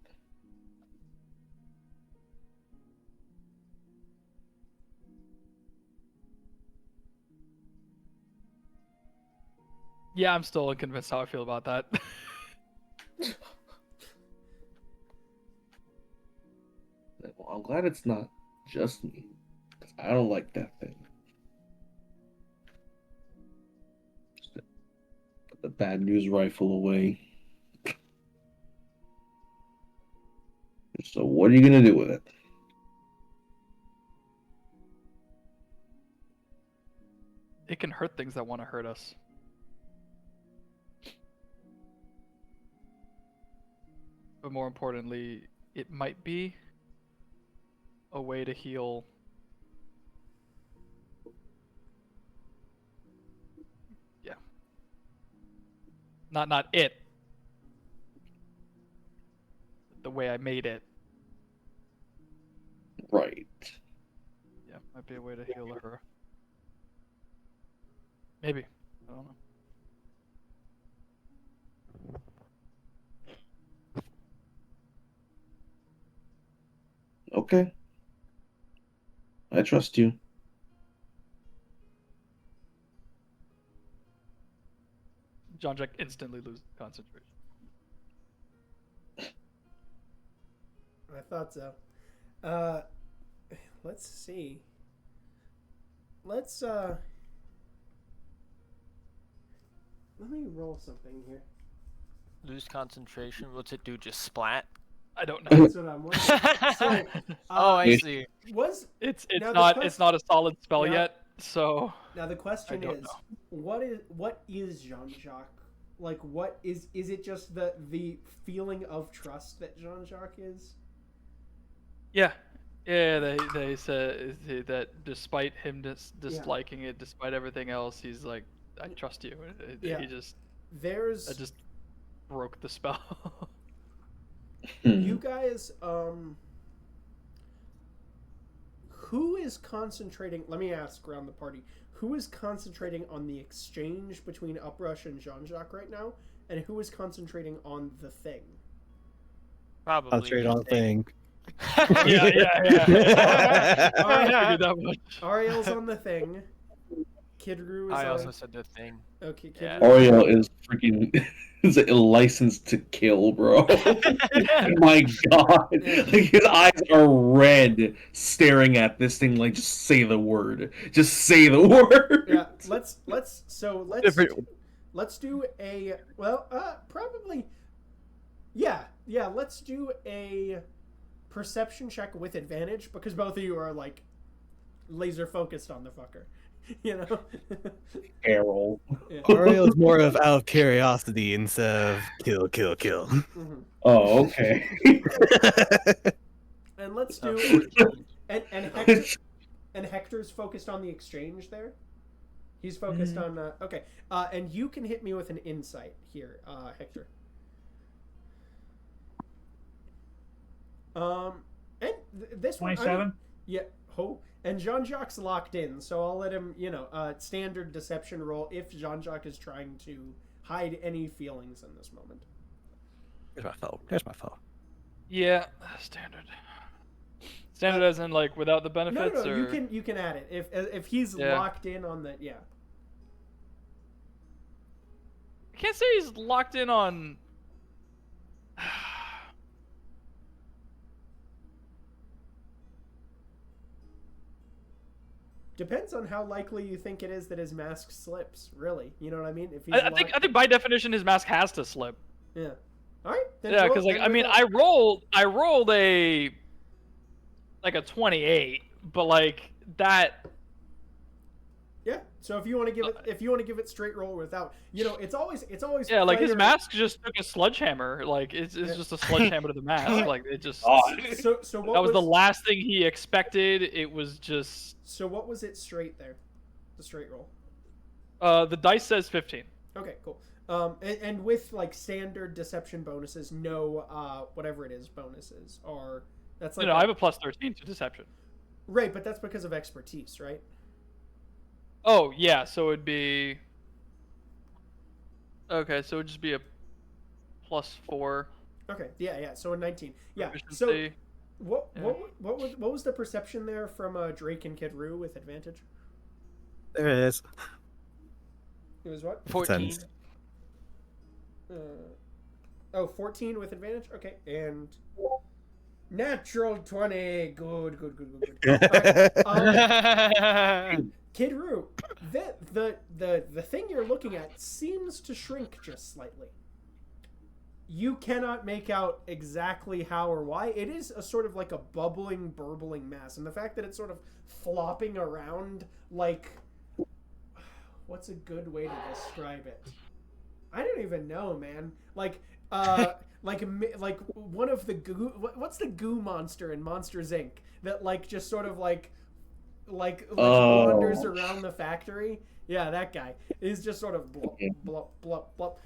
Yeah, I'm still unconvinced how I feel about that. Well, I'm glad it's not just me, 'cause I don't like that thing. Put the bad news rifle away. So what are you gonna do with it? It can hurt things that want to hurt us. But more importantly, it might be a way to heal not it, the way I made it. Right. Yeah, might be a way to heal her. Maybe. I don't know. Okay. I trust you. John Jack instantly loses concentration. I thought so. Let's see. Let me roll something here. Lose concentration. What's it do? Just splat? I don't know. That's what I'm wondering. So, Oh, I Yeah. see. was It's Now the not quest- it's not a solid spell Yeah. yet, so now the question don't is, know. what is Jean-Jacques? Like, what is it? Just the feeling of trust that Jean-Jacques is? yeah. They said that despite him disliking it, despite everything else, he's like, I trust you. Yeah. He just There's that just broke the spell. you guys. Who is concentrating? Let me ask around the party. Who is concentrating on the exchange between Uprush and Jean-Jacques right now, and who is concentrating on the thing? Probably. Concentrate on thing. yeah. I figured that much. Ariel's on the thing. Kidru is I on. also said the thing. Okay, Kidru. Yeah. Oriel is freaking is a license to kill, bro. My God, like his eyes are red, staring at this thing. Like, just say the word. Just say the word. Yeah, let's do a probably let's do a perception check with advantage because both of you are like laser focused on the fucker. You know? Errol. Yeah. Ariel is more of out of curiosity instead of kill. Mhm. Oh, okay. And let's do and Hector's focused on the exchange there. He's focused on okay. And you can hit me with an insight here, Hector. And this one 27. yeah. Oh, and Jean-Jacques locked in, so I'll let him. Standard deception roll if Jean-Jacques is trying to hide any feelings in this moment. There's my foe. Yeah, standard. Standard as in like without the benefits, No, or you can add it if he's locked in on the I can't say he's locked in on. Depends on how likely you think it is that his mask slips. Really, you know what I mean? If he's I think by definition his mask has to slip. Yeah. All right. Then Yeah, roll- because like then I mean without- I rolled a 28, but like that. Yeah. So if you want to give it straight roll without, it's always Yeah, like his player- mask just took a sledgehammer. Like it's just a sledgehammer to the mask. Like it just. So what That was the last thing he expected. It was just. So what was it straight there? The straight roll. The dice says 15. Okay, cool. And with like standard deception bonuses, no whatever it is bonuses are that's like I have a plus 13 to deception. Right, but that's because of expertise, right? Oh yeah, so it'd be. Okay, so it'd just be a +4. Okay, yeah. So a 19. Yeah. Proficiency. So what Yeah. what was the perception there from Drake and Kid Roo with advantage? There it is. It was what? 14. Sense. 14 with advantage. Okay, and natural 20. Good. Alright, Kid Roo, the thing you're looking at seems to shrink just slightly. You cannot make out exactly how or why. It is a sort of like a bubbling, burbling mass, and the fact that it's sort of flopping around like, what's a good way to describe it? I don't even know, man. Like one of the goo. What's the goo monster in Monsters Inc. that like just sort of like wanders around the factory? Yeah, that guy is just sort of blop, blop, blop, blop.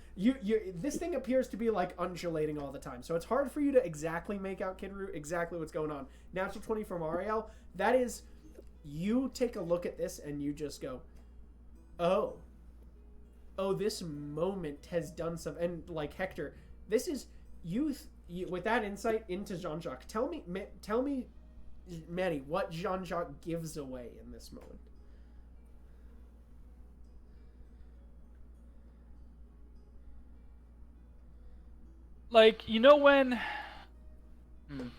This thing appears to be like undulating all the time, so it's hard for you to exactly make out, Kid Roo, exactly what's going on. Natural 20 from Ariel. That is, you take a look at this and you just go, oh, this moment has done some. And like Hector, this is you with that insight into Jean-Jacques. Tell me, Manny, what Jean-Jacques gives away in this moment. Like, when... I'm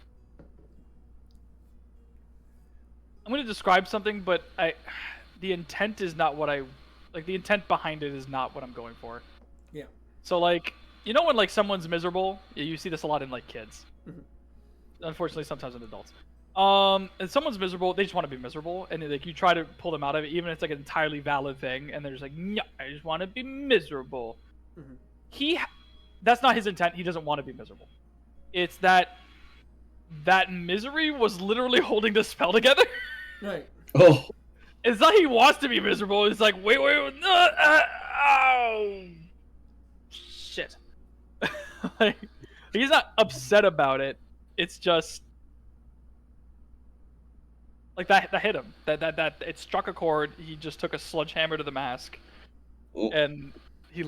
going to describe something, but the intent is not what the intent behind it is not what I'm going for. Yeah. So, like, when, like, someone's miserable, you see this a lot in, like, kids. Mm-hmm. Unfortunately, sometimes in adults. And someone's miserable, they just want to be miserable, and, like, you try to pull them out of it, even if it's, like, an entirely valid thing, and they're just like, no, I just want to be miserable. Mm-hmm. That's not his intent. He doesn't want to be miserable. It's that misery was literally holding the spell together. Right. Oh. It's not he wants to be miserable. It's like, wait, no, oh, shit. Like, he's not upset about it. It's just like that hit him. That it struck a chord. He just took a sledgehammer to the mask, and he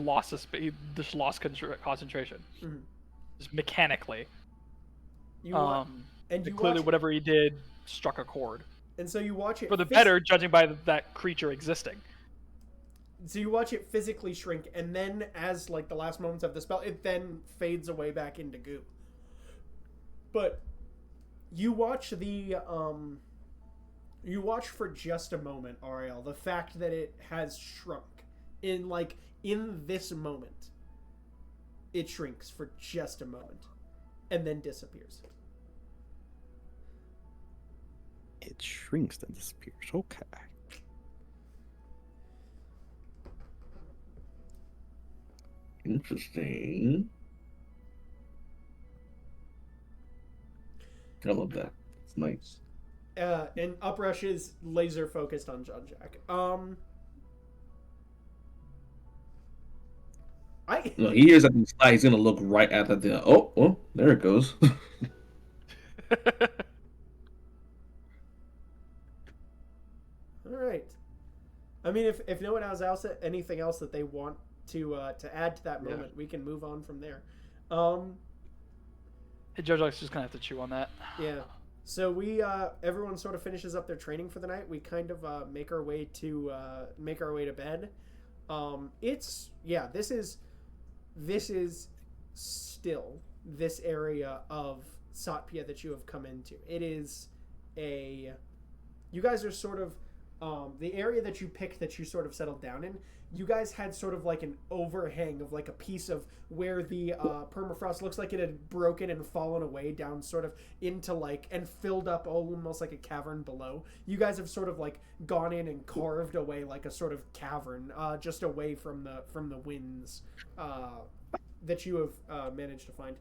just lost concentration, just mechanically. Clearly, whatever he did struck a chord. And so you watch it for the better, judging by that creature existing. So you watch it physically shrink, and then as like the last moments of the spell, it then fades away back into goo. But you watch for just a moment, Ariel, the fact that it has shrunk in this moment. It shrinks for just a moment and then disappears. It shrinks and disappears. Okay. Interesting. I love that. It's nice. And Uprush is laser focused on Jean-Jacques. No, he hears that slide. He's gonna look right at that thing. Oh, there it goes. All right. I mean, if no one has anything else that they want to add to that moment, we can move on from there. Hey, Jean-Jacques just gonna have to chew on that. Yeah. So everyone sort of finishes up their training for the night. We kind of make our way to bed. This is still this area of Satpia that you have come into. It is you guys are sort of the area that you picked that you sort of settled down in, you guys had sort of like an overhang of like a piece of where the permafrost looks like it had broken and fallen away down sort of into like and filled up almost like a cavern below. You guys have sort of like gone in and carved away like a sort of cavern just away from the winds that you have managed to find.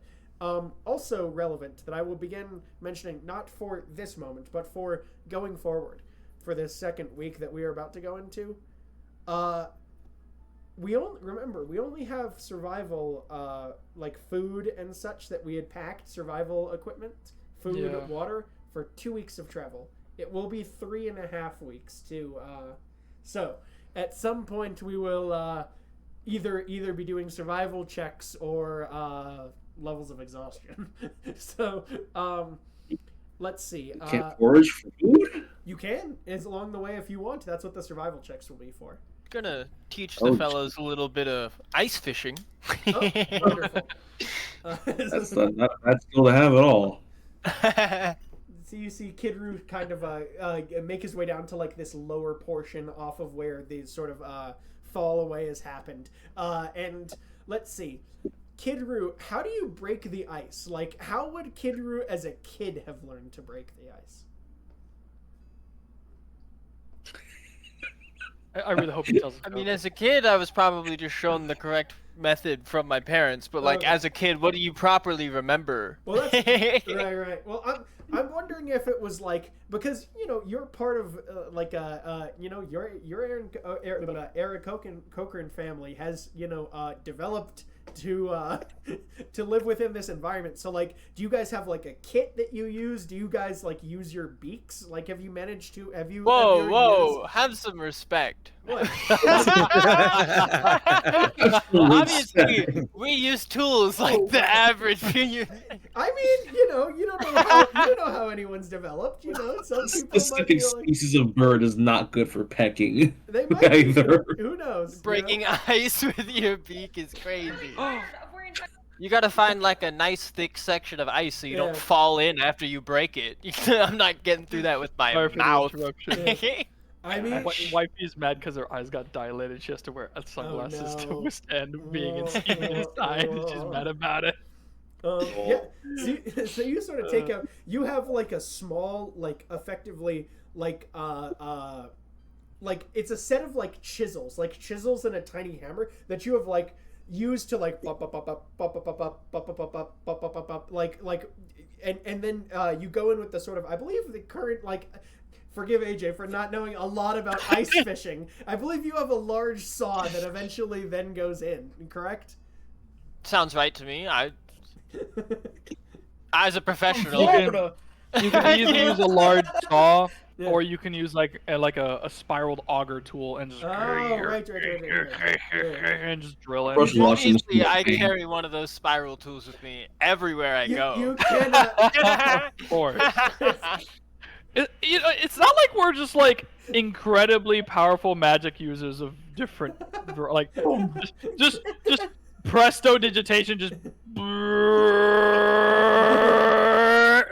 Also relevant that I will begin mentioning, not for this moment, but for going forward, for this second week that we are about to go into. We only have survival, like food and such that we had packed, survival equipment, food, water, for 2 weeks of travel. It will be 3.5 weeks too. So at some point we will either be doing survival checks or levels of exhaustion. So let's see. You can't forage for food? You can, as along the way if you want. That's what the survival checks will be for. Gonna teach the fellows a little bit of ice fishing. Oh, wonderful. That's not bad skill to have at all. So you see Kid Roo kind of make his way down to like this lower portion off of where the sort of fall away has happened. And let's see. Kid Roo, how do you break the ice? Like, how would Kid Roo as a kid have learned to break the ice? I really hope he tells us. I mean, as a kid, I was probably just shown the correct method from my parents, but like as a kid, what do you properly remember? Well, that's right. Well, I'm wondering if it was like, because you're part of your Eric Cochran family has developed to live within this environment. So like, do you guys have like a kit that you use? Do you guys like use your beaks? Like, have you managed to Whoa, have some respect. What? Obviously, we use tools like the average. I mean, you don't know how anyone's developed. Some people Specific species of bird is not good for pecking. They might either. Who knows? Breaking ice with your beak is crazy. You gotta find like a nice thick section of ice so you don't fall in after you break it. I'm not getting through that with my mouth. I mean, Wifey's mad because her eyes got dilated. She has to wear sunglasses to withstand being inside. She's mad about it. Yeah. So you sort of take out. You have like a small, like effectively, like it's a set of like chisels and a tiny hammer that you have like used to like like and then you go in with the sort of, I believe the current like. Forgive AJ for not knowing a lot about ice fishing. I believe you have a large saw that eventually then goes in, correct? Sounds right to me. As a professional. You can either use a large saw, or you can use like a spiraled auger tool and just right. and just drill it. Obviously, I carry one of those spiral tools with me everywhere I go. You cannot. Of course. It's not like we're just like incredibly powerful magic users of different, like just presto digitation, just through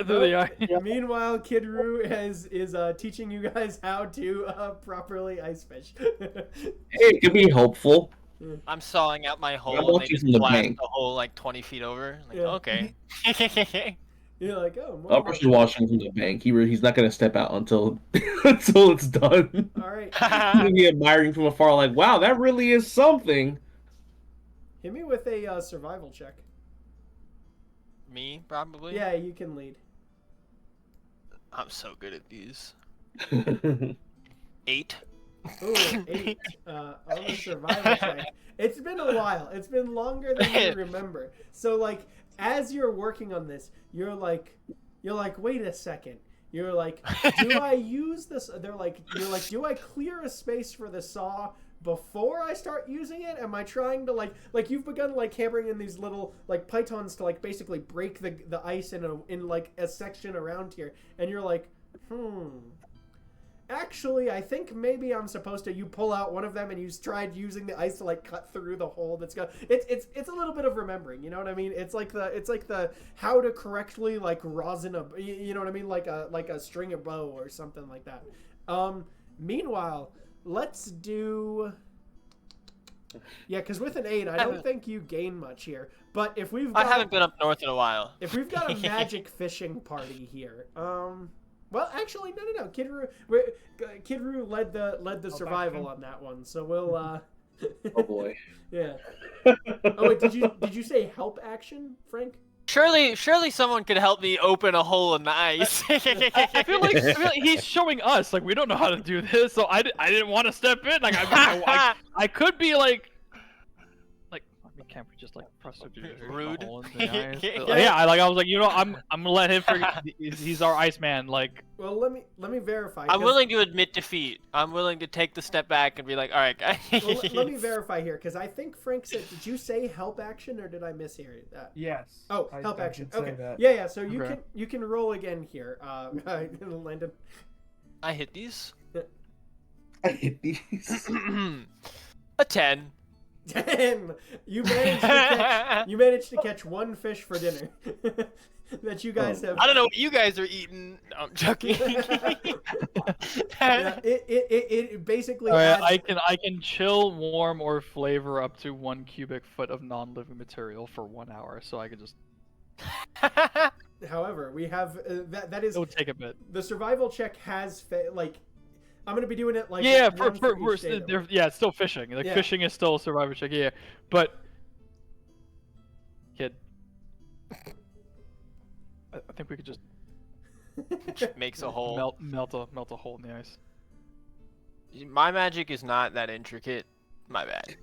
the eye. Meanwhile, Kid Roo is teaching you guys how to properly ice fish. Hey, it could be helpful. I'm sawing out my hole. I'm And they watching just from the blast bank. the hole like 20 feet over. Like, okay. You're like, oh. I'll push watching from the bank. He's not gonna step out until it's done. All right. He's gonna be admiring from afar, like, wow, that really is something. Hit me with a survival check. Me, probably? Yeah, you can lead. I'm so good at these. 8. Ooh, 8 on the survival check. It's been a while. It's been longer than you remember. So, like, as you're working on this, you're like, wait a second. You're like, do I use this? You're like, do I clear a space for the saw before I start using it? Am I trying to like you've begun like hammering in these little like pythons to like basically break the ice in like a section around here, and you're like, actually, I think maybe I'm supposed to. You pull out one of them and you tried using the ice to like cut through the hole that's got. It's a little bit of remembering. You know what I mean? It's like the how to correctly like rosin a. You know what I mean? Like a string of bow or something like that. Meanwhile, let's do. Yeah, because with an 8, I don't think you gain much here. But if we've got, I haven't been up north in a while. If we've got a magic fishing party here, well, actually, no. Kid Roo led the survival on that one, so we'll. Oh boy. Yeah. Oh wait, did you say help action, Frank? Surely someone could help me open a hole in the ice. I feel like he's showing us, like, we don't know how to do this, so I didn't want to step in. Like, I could be like, can't we just like press rude? Yeah, I was like, I'm gonna let him forget. He's our Iceman. Like, well, let me verify. I'm willing to admit defeat. I'm willing to take the step back and be like, all right, guys. Well, let me verify here, because I think Frank said, did you say help action or did I mishear that? Yes. Oh, help action. Okay. That. Yeah. So you can roll again here, Landon. I hit these. I hit these. A 10. 10. You managed to catch one fish for dinner. That you guys have. I don't know what you guys are eating. No, I'm joking. Yeah, it basically. I can chill, warm, or flavor up to 1 cubic foot of non-living material for 1 hour, so I could just. However, we have that is. It'll take a bit. The survival check has I'm gonna be doing it like it's still fishing. Like fishing is still a survival check. Yeah, but kid, I think we could just makes a hole. Melt a hole in the ice. My magic is not that intricate. My bad.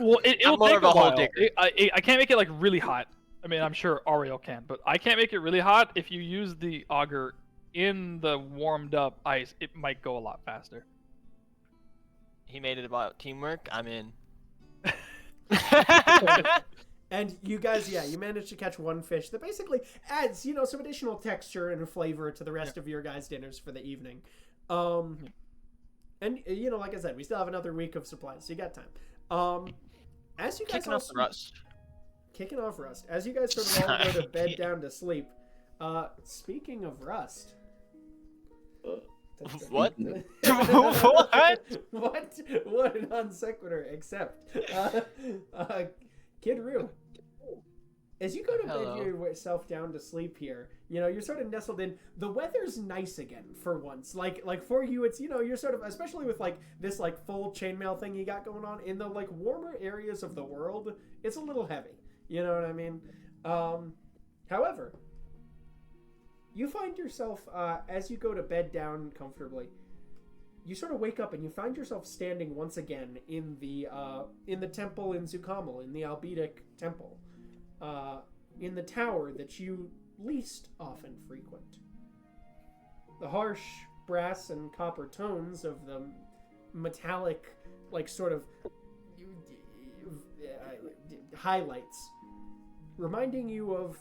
Well, it'll more take of a while. hole digger. I can't make it like really hot. I mean, I'm sure Ariel can, but I can't make it really hot. If you use the auger in the warmed up ice, it might go a lot faster. He made it about teamwork. I'm in. And you guys, you managed to catch one fish that basically adds, some additional texture and flavor to the rest of your guys' dinners for the evening. And like I said, we still have another week of supplies, so you got time. As you guys kicking off rust. As you guys sort of all go to bed down to sleep. Speaking of rust. What? What? What a non sequitur, except Kid Roo. As you go to bed yourself down to sleep here, you're sort of nestled in. The weather's nice again for once. Like for you, it's you're sort of, especially with like this like full chainmail thing you got going on in the like warmer areas of the world. It's a little heavy. You know what I mean? However, you find yourself as you go to bed down comfortably. You sort of wake up and you find yourself standing once again in the temple in Zukamal, in the Albedic temple. In the tower that you least often frequent. The harsh brass and copper tones of the metallic, like sort of highlights, reminding you of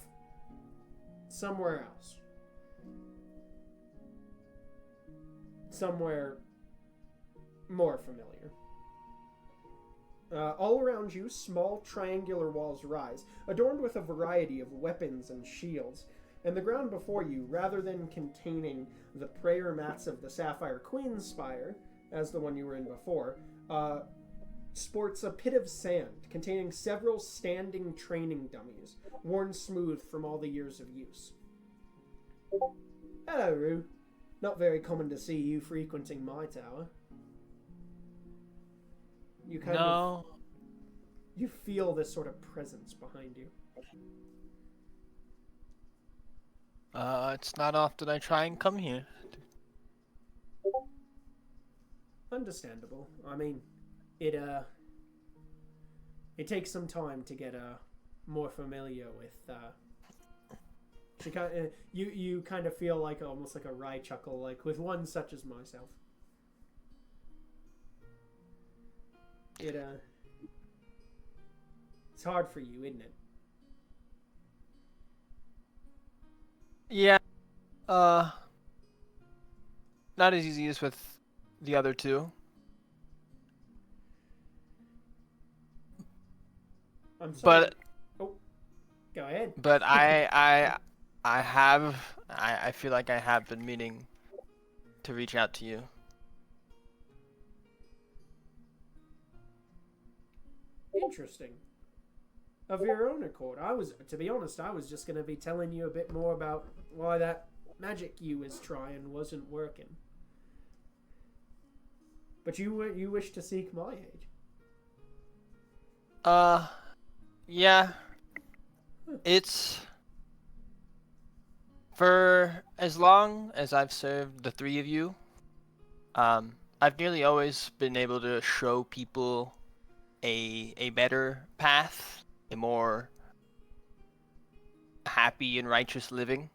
somewhere else. Somewhere more familiar. All around you, small triangular walls rise, adorned with a variety of weapons and shields, and the ground before you, rather than containing the prayer mats of the Sapphire Queen's Spire, as the one you were in before, sports a pit of sand containing several standing training dummies, worn smooth from all the years of use. Hello, Roo. Not very common to see you frequenting my tower. You you feel this sort of presence behind you. It's not often I try and come here. Understandable. I mean, it takes some time to get more familiar with you kind of feel like almost like a wry chuckle, like with one such as myself. It's hard for you, isn't it? Yeah. Not as easy as with the other two. I'm sorry. But go ahead. But I feel like I have been meaning to reach out to you. Interesting. Of your own accord. To be honest, I was just going to be telling you a bit more about why that magic you was trying wasn't working. But you wish to seek my aid. Yeah. It's for as long as I've served the three of you, I've nearly always been able to show people a better path, a more happy and righteous living.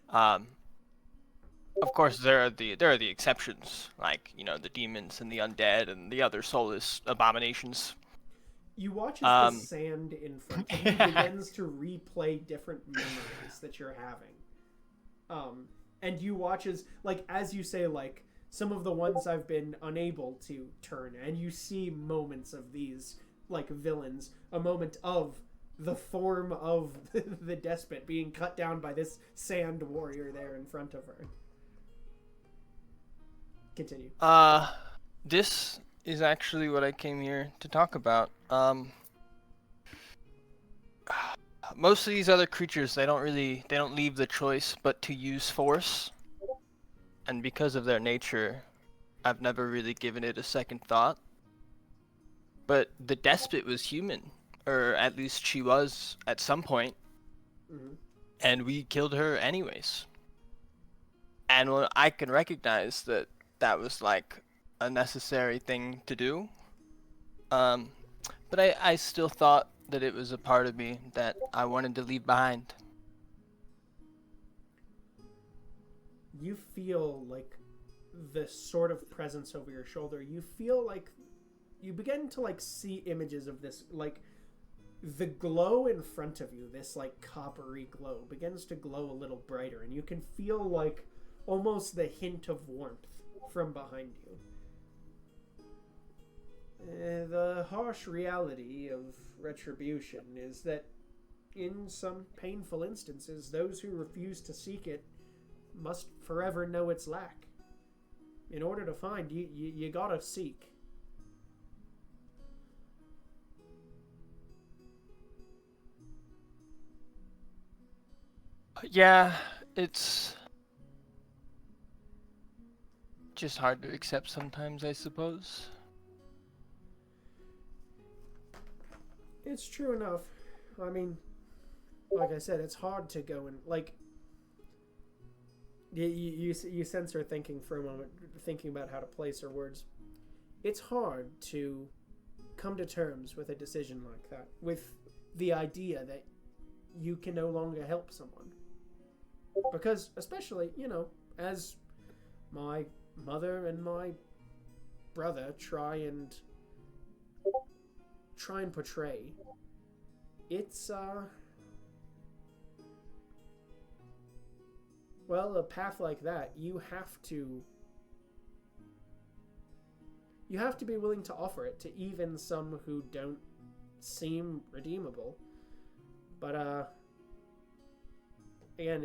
Of course, there are the exceptions, like the demons and the undead and the other soulless abominations. You watch as the sand in front of you begins to replay different memories that you're having. And you watch as you say, some of the ones I've been unable to turn, and you see moments of these, villains, a moment of the form of the despot being cut down by this sand warrior there in front of her. Continue. This is actually what I came here to talk about. Most of these other creatures, they don't leave the choice but to use force. And because of their nature, I've never really given it a second thought. But the despot was human, or at least she was at some point. Mm-hmm. And we killed her anyways. And I can recognize that was a necessary thing to do. But I still thought that it was a part of me that I wanted to leave behind. You feel this sort of presence over your shoulder. You feel you begin to see images of this, the glow in front of you, this coppery glow begins to glow a little brighter, and you can feel almost the hint of warmth from behind you. The harsh reality of retribution is that in some painful instances, those who refuse to seek it must forever know its lack. In order to find, you gotta seek. Yeah, it's just hard to accept sometimes, I suppose. It's true enough. I mean, like I said, it's hard to go and you sense her thinking for a moment, thinking about how to place her words. It's hard to come to terms with a decision like that, with the idea that you can no longer help someone. Because, especially, as my mother and my brother try and portray, it's a path like that, you have to be willing to offer it to even some who don't seem redeemable. But again,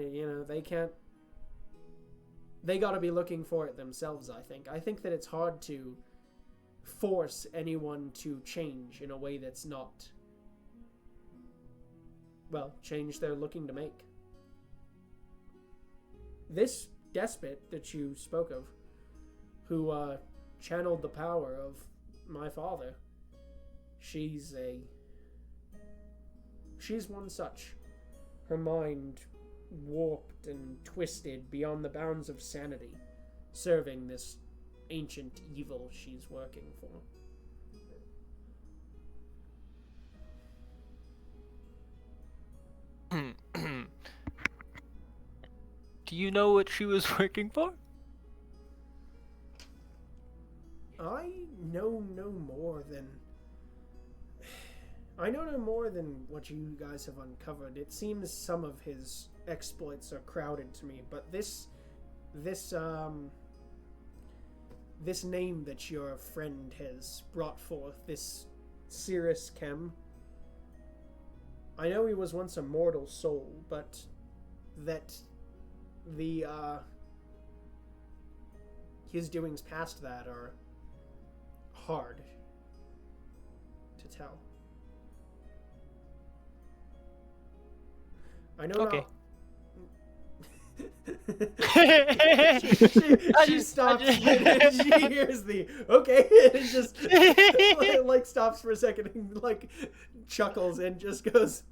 they gotta be looking for it themselves. I think that it's hard to force anyone to change in a way that's not change they're looking to make. This despot that you spoke of, who channeled the power of my father, she's one such. Her mind warped and twisted beyond the bounds of sanity, serving this ancient evil she's working for. Do you know what she was working for? I know no more than what you guys have uncovered. It seems some of his exploits are crowded to me, but this name that your friend has brought forth, this Cirrus Chem, I know he was once a mortal soul, but that his doings past that are hard to tell. I know Okay. she stops and she hears the okay and just like stops for a second and like chuckles and just goes,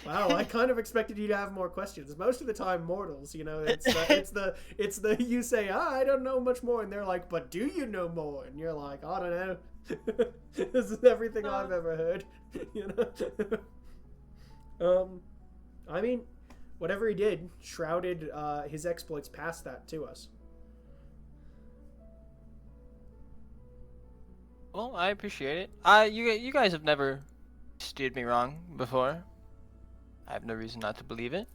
wow, I kind of expected you to have more questions. Most of the time mortals, you know, it's the you say, I don't know much more, and they're like, but do you know more? And you're like, I don't know. This is everything I've ever heard. You know. I mean, whatever he did shrouded his exploits past that to us. Well, I appreciate it. You guys have never steered me wrong before. I have no reason not to believe it.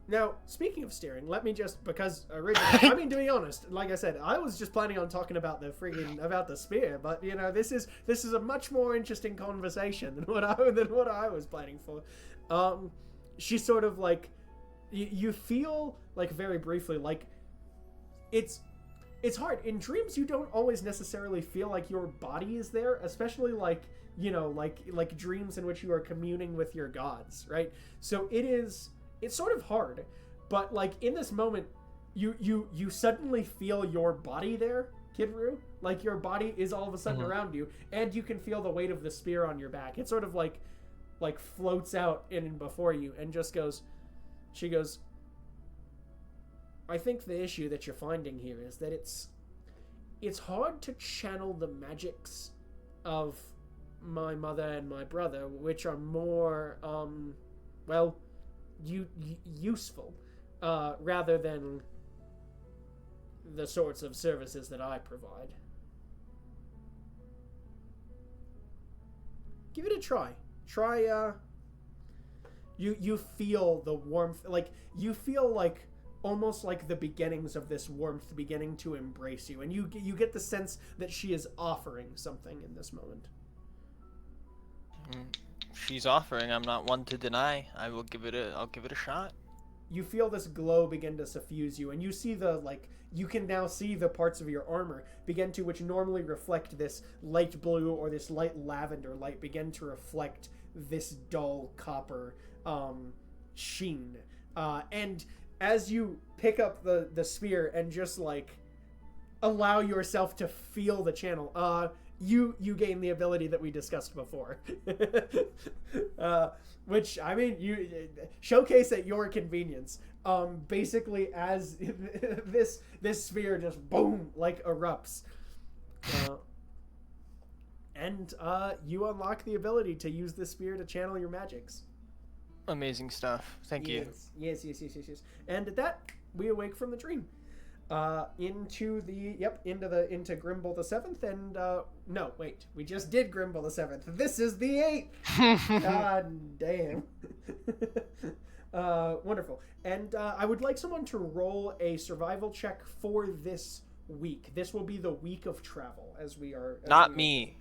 Now, speaking of steering, let me just, because originally, I mean, to be honest, like I said, I was just planning on talking about about the spear, but you know, this is a much more interesting conversation than what I was planning for. She sort of like, you feel like very briefly like it's hard in dreams. You don't always necessarily feel like your body is there, especially like, you know, like dreams in which you are communing with your gods, right? So it's sort of hard, but like in this moment you suddenly feel your body there, Kidru. Like your body is all of a sudden around you, and you can feel the weight of the spear on your back. It sort of like floats out in and before you and just goes, she goes, I think the issue that you're finding here is that it's hard to channel the magics of my mother and my brother, which are more well, useful rather than the sorts of services that I provide. Give it a try. You feel the warmth, like you feel like almost like the beginnings of this warmth beginning to embrace you, and you get the sense that she is offering something in this moment. She's offering. I'm not one to deny. I'll give it a shot. You feel this glow begin to suffuse you, and you see you can now see the parts of your armor begin to, which normally reflect this light blue or this light lavender light, begin to reflect this dull copper sheen. And as you pick up the spear and just like allow yourself to feel the channel, you gain the ability that we discussed before. Which, I mean, you showcase at your convenience. Basically, as this sphere just boom, like erupts. And you unlock the ability to use the spear to channel your magics. Amazing stuff. Thank you. Yes. And at that, we awake from the dream. Into Grimble the 7th, and no, wait, we just did Grimble the 7th. This is the 8th. God damn. Wonderful. And I would like someone to roll a survival check for this week. This will be the week of travel, as we are. Not me.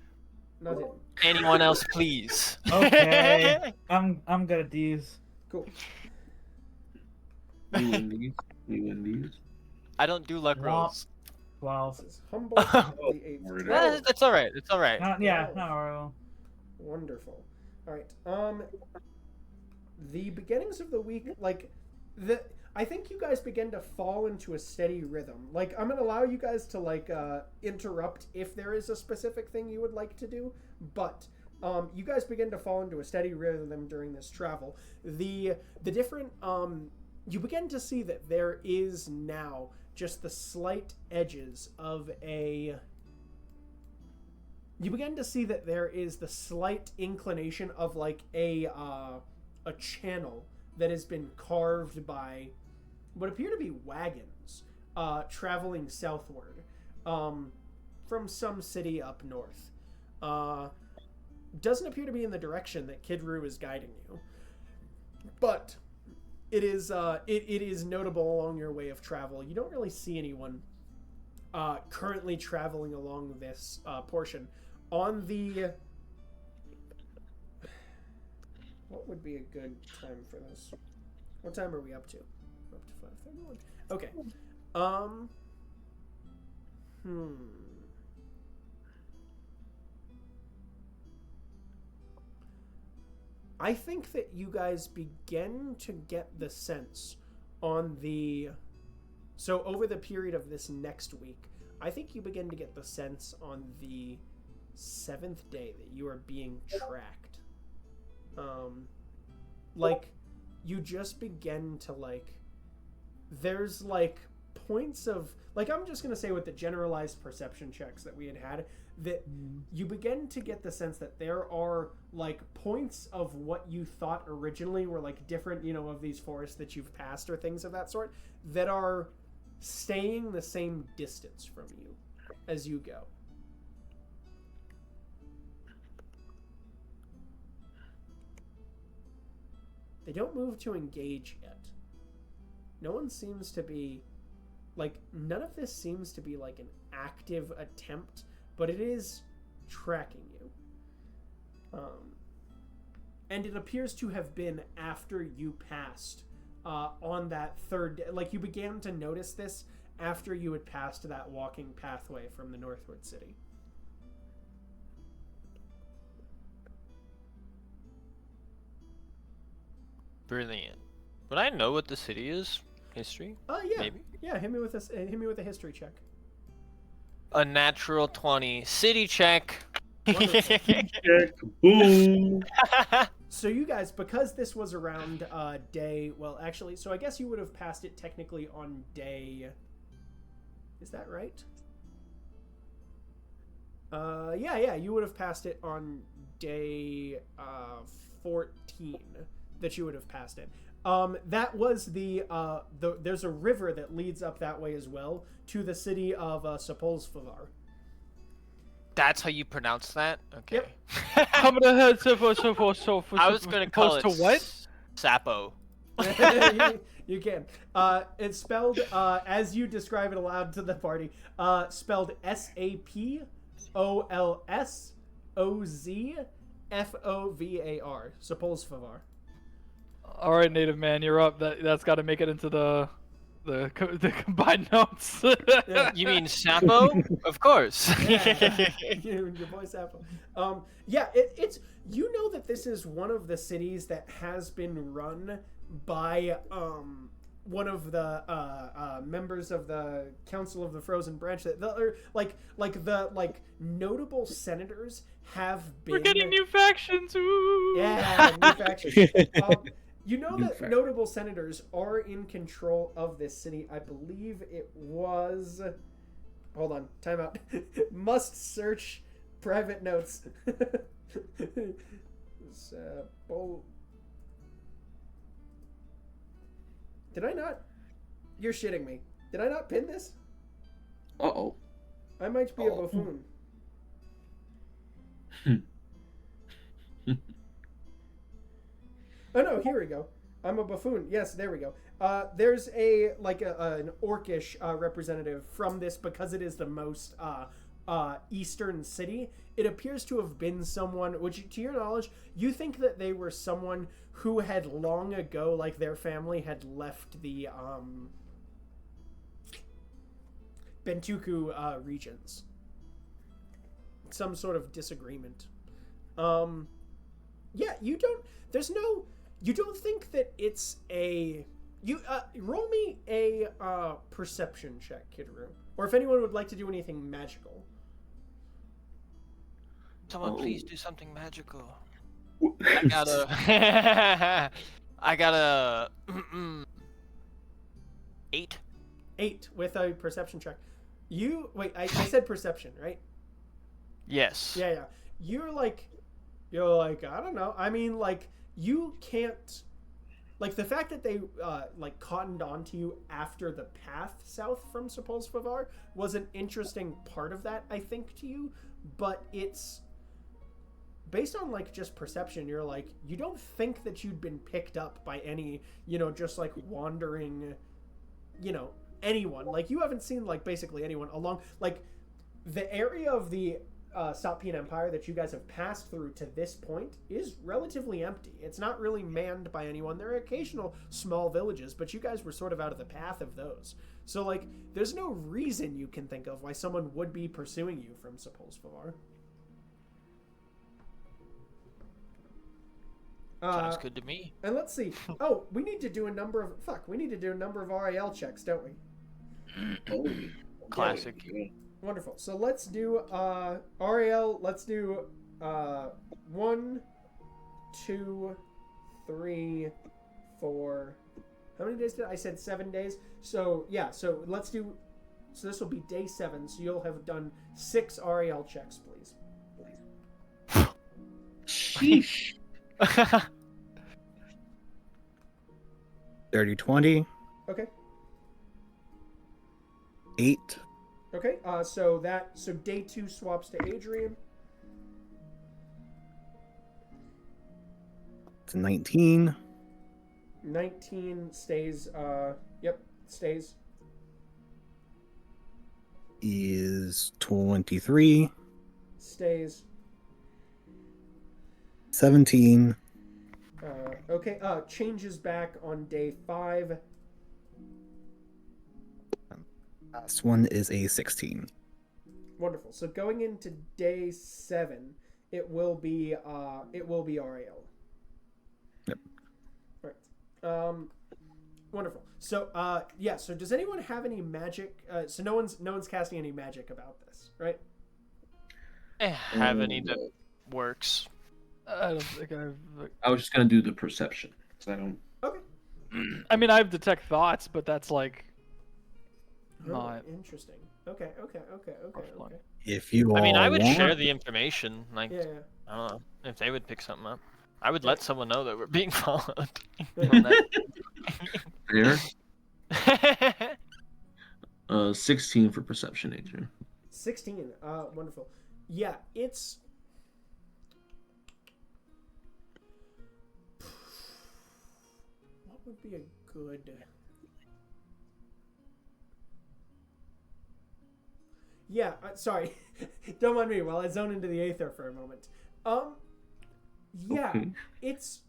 Not him. Anyone else, please. Okay. I'm good at these. Cool. You win these. I don't do luck rolls. Well, This is Humble the 8th. That's all right. It's all right. not horrible. Wonderful. All right. The beginnings of the week, I think you guys begin to fall into a steady rhythm. Like, I'm gonna allow you guys to interrupt if there is a specific thing you would like to do, but you guys begin to fall into a steady rhythm during this travel. The different you begin to see that there is now just the slight edges of you begin to see that there is the slight inclination of like a channel that has been carved by what appear to be wagons traveling southward from some city up north. Doesn't appear to be in the direction that Kidru is guiding you, but it is notable along your way of travel. You don't really see anyone currently traveling along this portion. On the... What would be a good time for this? What time are we up to? We're up to 5:31. Okay. I think that you guys begin to get the sense on the... So over the period of this next week, I think you begin to get the sense on the 7th day that you are being tracked. Like, you just begin to, like... There's, like, points of... Like, I'm just going to say with the generalized perception checks that we had, that you begin to get the sense that there are, like, points of what you thought originally were, like, different, of these forests that you've passed or things of that sort, that are staying the same distance from you as you go. They don't move to engage yet. No one seems to be... Like, none of this seems to be, like, an active attempt, but it is tracking you. And it appears to have been after you passed on that 3rd day. Like, you began to notice this after you had passed that walking pathway from the Northward City. Brilliant. Would I know what the city is? History? Yeah. Maybe? Yeah, hit me with a history check. A natural 20. City check. Boom. So you guys, because this was around day... Well, actually, so I guess you would have passed it technically on day... Is that right? Yeah, you would have passed it on day 14 that you would have passed it. That was there's a river that leads up that way as well to the city of Sepulsfavar. That's how you pronounce that? Okay. Yep. I was gonna call it to what? Sapo. you can. It's spelled as you describe it aloud to the party. Spelled Sapolsfovar. Sepulsfavar. All right, native man, you're up. That's got to make it into the combined notes. You mean Sapo? Of course. Yeah. Your boy Sapo. Yeah, it's that this is one of the cities that has been run by one of the members of the Council of the Frozen Branch. That the notable senators have been. We're getting new factions. Ooh. Yeah, new factions. You know New that fact. notable senators are in control of this city. I believe it was... Hold on, time out. Must search private notes. Did I not? You're shitting me. Did I not pin this? Uh-oh. I might be a buffoon. Oh no, here we go. I'm a buffoon. Yes, there we go. There's an orcish representative from this because it is the most eastern city. It appears to have been someone, which to your knowledge, you think that they were someone who had long ago, like their family had left the Bentuku regions. Some sort of disagreement. Yeah, you don't think that it's a... roll me a perception check, Kidru. Or if anyone would like to do anything magical. Someone please do something magical. I got a 8. 8 with a perception check. I said perception, right? Yes. Yeah. You're like, I don't know. I mean, like, you can't... Like, the fact that they, cottoned onto you after the path south from Sepulsfavar was an interesting part of that, I think, to you. But it's... Based on, just perception, you're like, you don't think that you'd been picked up by any, just, wandering, anyone. Like, you haven't seen, basically anyone along... the area of the... Satpian Empire that you guys have passed through to this point is relatively empty. It's not really manned by anyone. There are occasional small villages, but you guys were sort of out of the path of those. So, there's no reason you can think of why someone would be pursuing you from Sepulsfavar. Sounds good to me. And let's see. Oh, we need to do a number of RAL checks, don't we? Classic. Wonderful. So let's do RAL. Let's do 1, 2, 3, 4. How many days did I said 7 days? So yeah. So let's do. So this will be day 7. So you'll have done 6 RAL checks, please. Sheesh. 30-20, Okay. 8, Okay. So day 2 swaps to Adrian. it's 19, 19 stays. Yep, stays. is 23, Stays. 17, Okay. Changes back on day 5. last one is a 16. Wonderful. So going into day 7, it will be RAL. Yep. Right. Wonderful. So yeah. So does anyone have any magic? So no one's casting any magic about this, right? Have any that works. I don't think I've. I was just gonna do the perception, because I don't. Okay. I mean, I have detect thoughts, but that's like. Oh, Not. interesting. Okay. If you I mean, I would want, share the information. Like, Yeah. I don't know if they would pick something up. I would let someone know that we're being followed. There. 16 for perception, Adrian. 16. Wonderful. Yeah, it's. What would be a good? Yeah, sorry. Don't mind me while I zone into the Aether for a moment. Yeah, Okay. it's.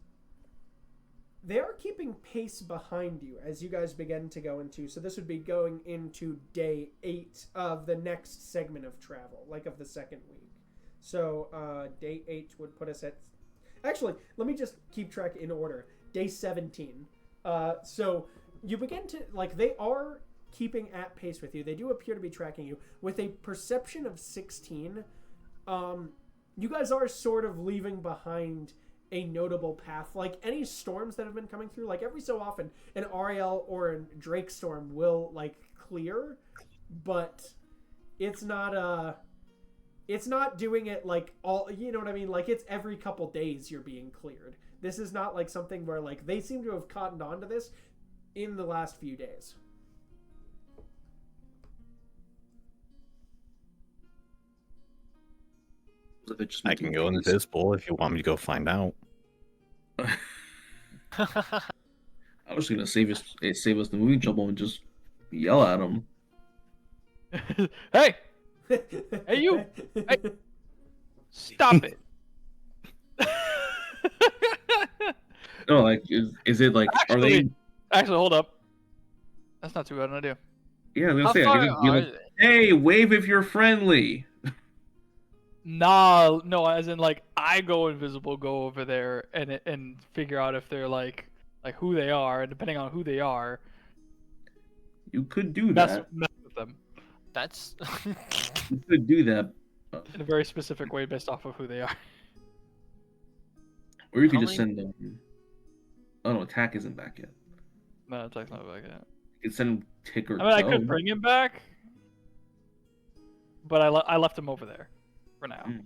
They are keeping pace behind you as you guys begin to go into. So this would be going into day 8 of the next segment of travel, like of the second week. So day 8 would put us at. Actually, let me just keep track in order. Day 17. So you begin to they are keeping at pace with you. They do appear to be tracking you with a perception of 16. You guys are sort of leaving behind a notable path. Like any storms that have been coming through, like every so often an RAL or a Drake storm will clear, but it's not doing it all, you know what I mean? Like it's every couple days you're being cleared. This is not something where they seem to have cottoned on to this in the last few days. I can go invisible if you want me to go find out. I was gonna save us the movie trouble and just yell at him. Hey! Hey, you! Hey! Stop it! No, is it are they? Actually, hold up. That's not too bad an idea. Yeah, I was How gonna say, far I could be are like, hey, wave if you're friendly. Nah, no, as in I go invisible, go over there and figure out if they're like who they are, and depending on who they are, You could do mess that. with them That's. You could do that. in a very specific way based off of who they are. Or you could How just many- send them. Oh no, attack isn't back yet. No, it's not back yet. You could send Tick or I mean, I Toe. could bring him back, but I left him over there for now. Mm.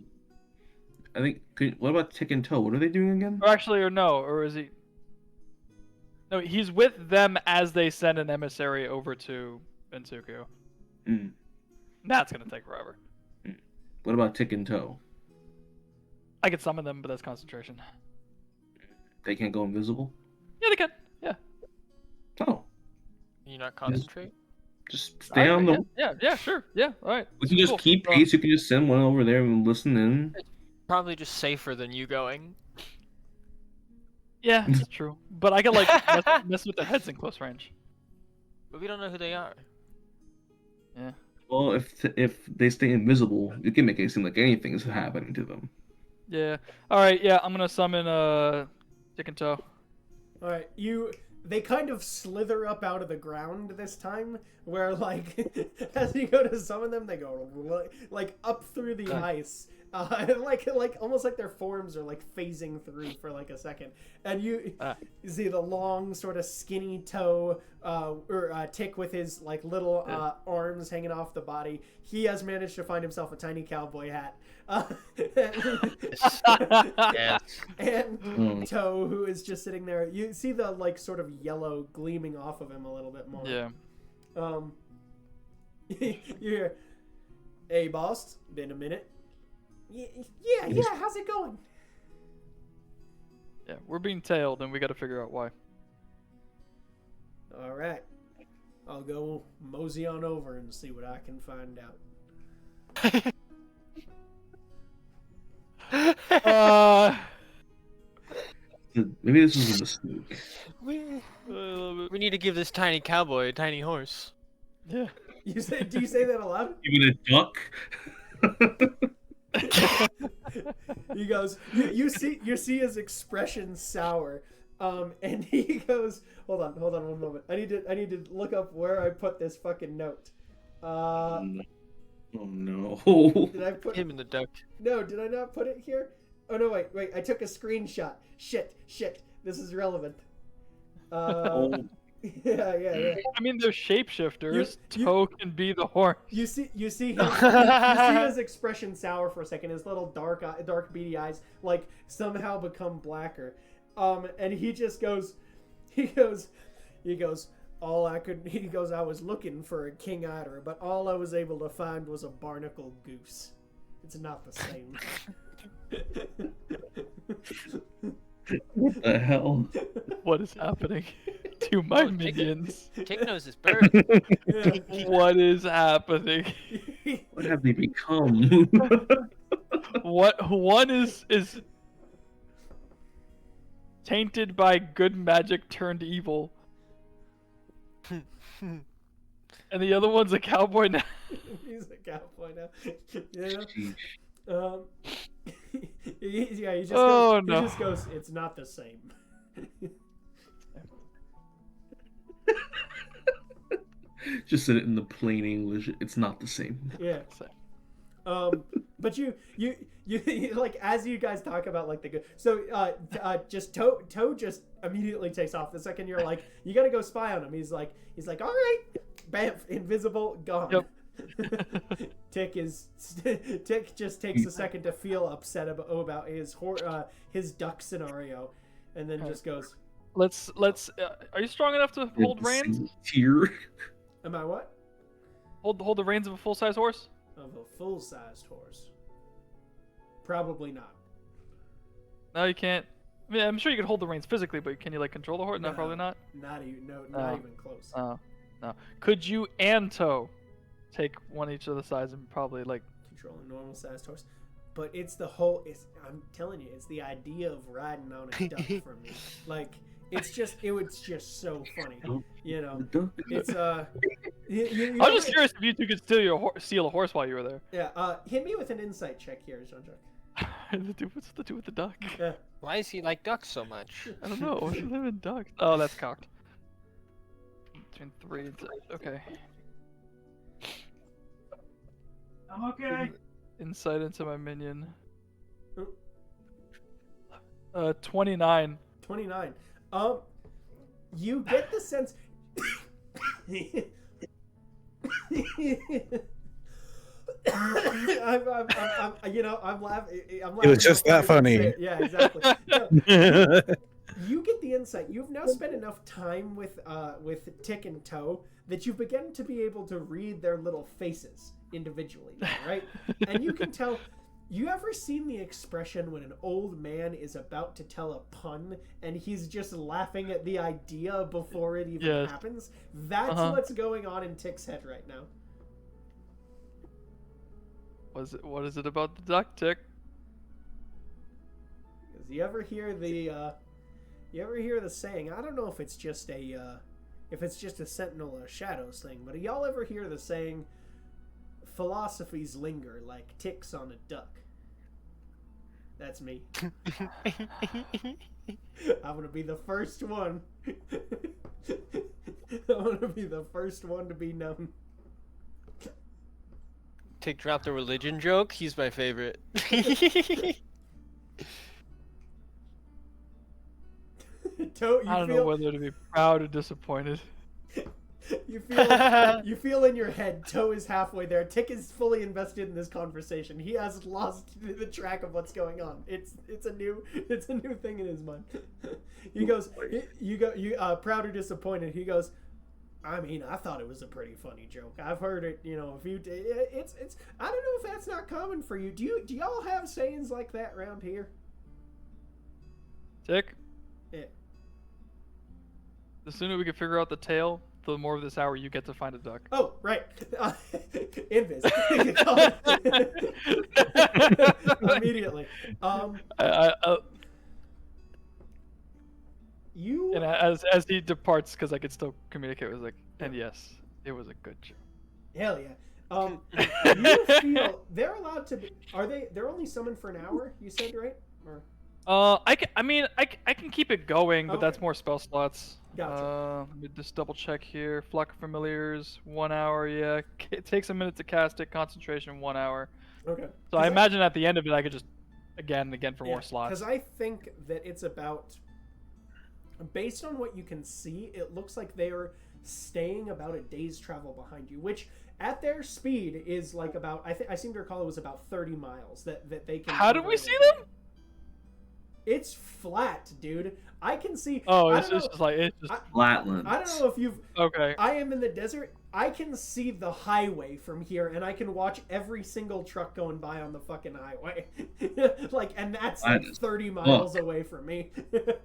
I think. What about Tick and Toe? What are they doing again? Or actually, or is he? No, he's with them as they send an emissary over to Bensuku. Mm. That's gonna take forever. What about Tick and Toe? I could summon them, but that's concentration. They can't go invisible. Yeah, they can. Yeah. Oh, You not concentrate? just stay on the. Yeah, sure. Yeah, all right. We can just Cool. keep pace. You can just send one over there and listen in. Probably just safer than you going. Yeah, that's true. But I could mess with the heads in close range. But we don't know who they are. Yeah. Well, if they stay invisible, you can make it seem like anything is happening to them. Yeah. All right. Yeah, I'm gonna summon Stick and toe. All right, they kind of slither up out of the ground this time, where like as you go to summon them, they go like up through the ice, like almost like their forms are like phasing through for like a second, and you see the long sort of skinny toe or Tick with his like little arms hanging off the body. He has managed to find himself a tiny cowboy hat. Yes. And Toe, who is just sitting there. You see the like sort of yellow gleaming off of him a little bit more. Yeah. You hear, "Hey, boss, been a minute." Yeah. How's it going? Yeah, we're being tailed, and we got to figure out why. All right, I'll go mosey on over and see what I can find out. Maybe this was a mistake. We need to give this tiny cowboy a tiny horse. Yeah. Do you say that aloud? Even a duck? He goes. You see his expression sour, and he goes. Hold on one moment. I need to look up where I put this fucking note. Oh no. Did I put Him in the duck. No, did I not put it here? Oh no, wait, I took a screenshot. Shit, this is relevant. Yeah. I mean, they're shapeshifters. Toe can be the horse. You see his expression sour for a second. His little dark beady eyes like somehow become blacker. And he just goes, I was looking for a king otter, but all I was able to find was a barnacle goose. It's not the same. What the hell? What is happening to my minions? Tick knows his bird. What is happening? What have they become? What one is tainted by good magic turned evil, and the other one's a cowboy now. He's a cowboy now. Yeah. He just goes, "It's not the same." Just said it in the plain English. It's not the same. Yeah. But you like as you guys talk about like the good. So just Toe just immediately takes off. The second you're like, you gotta go spy on him. He's like, all right, bam, invisible, gone. Yep. Tick just takes a second to feel upset about his duck scenario, and then just goes. Let's. Are you strong enough to hold reins? Tier. Am I what? Hold the reins of a full-size horse? Of a full-sized horse. Probably not. No, you can't. I mean, I'm sure you could hold the reins physically, but can you like control the horse? No, probably not. Not even close. No. Could you and Toe take one each of the sides and probably like control a normal-sized horse? But I'm telling you, it's the idea of riding on a duck for me. Like. It was just so funny, you know. It's I was just curious if you two could steal a horse while you were there. Yeah. Hit me with an insight check here, Jean-Jacques. What's to do with the duck? Yeah. Why is he like ducks so much? I don't know. What's with him and ducks? Oh, that's cocked. Between 3 and 6. Okay. I'm okay. Insight into my minion. 29. 29. You get the sense. I'm laughing. It was just that funny. Yeah, exactly. You get the insight. You've now spent enough time with Tick and Toe that you've begun to be able to read their little faces individually, right? And you can tell. You ever seen the expression when an old man is about to tell a pun and he's just laughing at the idea before it even happens? That's what's going on in Tick's head right now. What is it about the duck, Tick? Because you ever hear the saying? I don't know if it's just a Sentinel or Shadows thing, but y'all ever hear the saying? Philosophies linger like ticks on a duck. That's me. I'm gonna be the first one. I'm gonna be the first one to be known. Tick dropped the religion joke. He's my favorite. I don't know whether to be proud or disappointed. You feel in your head, Toe is halfway there. Tick is fully invested in this conversation. He has lost the track of what's going on. It's a new thing in his mind. He goes, proud or disappointed. He goes, I mean, I thought it was a pretty funny joke. I've heard it, a few. It's. I don't know if that's not common for you. Do y'all have sayings like that around here? Tick. Yeah. The sooner we can figure out the tale, the more of this hour you get to find a duck. Oh, right. Invis. Immediately. You. And as he departs, because I could still communicate with, and yes, it was a good joke. Hell yeah. You feel they're allowed to be? They're only summoned for an hour? You said, right? Or... I can keep it going, but that's more spell slots. Gotcha. Let me just double check here. Flock of Familiars, 1 hour. Yeah, it takes a minute to cast it. Concentration, 1 hour. Okay. So I imagine at the end of it, I could just again for more slots. Because I think that it's about, based on what you can see, it looks like they are staying about a day's travel behind you, which at their speed is like about. I seem to recall it was about 30 miles that they can. How do we see them? It's flat, dude. I can see. Oh, it's just flatlands. I don't know if you've. Okay. I am in the desert. I can see the highway from here, and I can watch every single truck going by on the fucking highway. And that's like 30 miles away from me.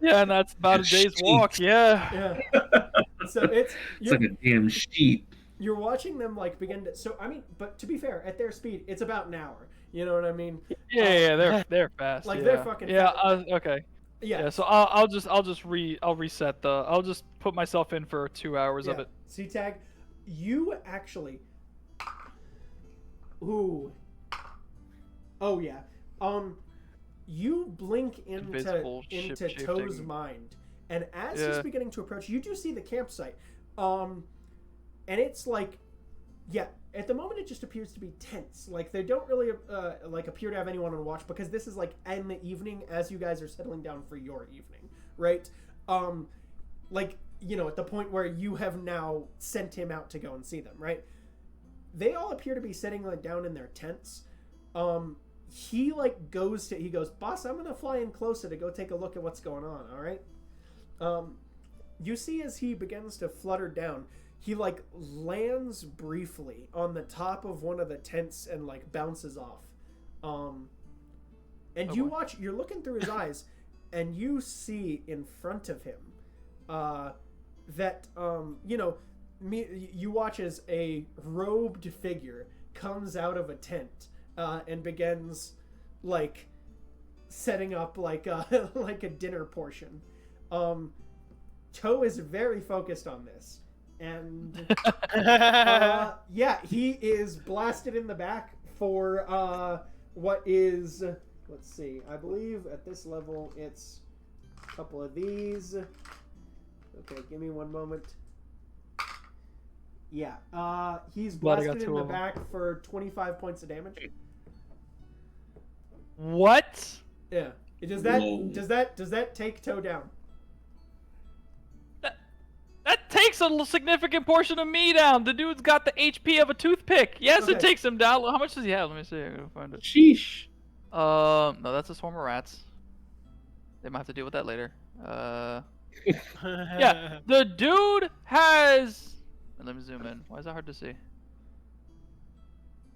Yeah, and that's about a day's walk. Yeah. So it's like a damn sheep. You're watching them begin to. So I mean, but to be fair, at their speed, it's about an hour. You know what I mean? Yeah, they're fast. They're fucking. Fast. Okay. Yeah. So I'll reset I'll just put myself in for 2 hours of it. C-Tag, you actually. Ooh. Oh yeah. You blink into Toe's mind, and as he's beginning to approach, you do see the campsite. And it's at the moment it just appears to be tense. They don't really appear to have anyone on watch, because this is in the evening as you guys are settling down for your evening, right? At the point where you have now sent him out to go and see them, right? They all appear to be sitting down in their tents. He goes, boss, I'm gonna fly in closer to go take a look at what's going on. All right. You see as he begins to flutter down, he lands briefly on the top of one of the tents and bounces off. And you're looking through his eyes, and you see in front of him that you watch as a robed figure comes out of a tent and begins setting up a dinner portion. Toe is very focused on this. And he is blasted in the back for what is, let's see, I believe at this level it's a couple of these. Okay, give me one moment. Yeah, he's blasted in the back for 25 points of damage. What? Yeah. Does that take Toe down? That takes a significant portion of me down. The dude's got the HP of a toothpick. Yes, It takes him down. How much does he have? Let me see. I'm gonna find it. Sheesh. No, that's a swarm of rats. They might have to deal with that later. Yeah, the dude has. Let me zoom in. Why is that hard to see?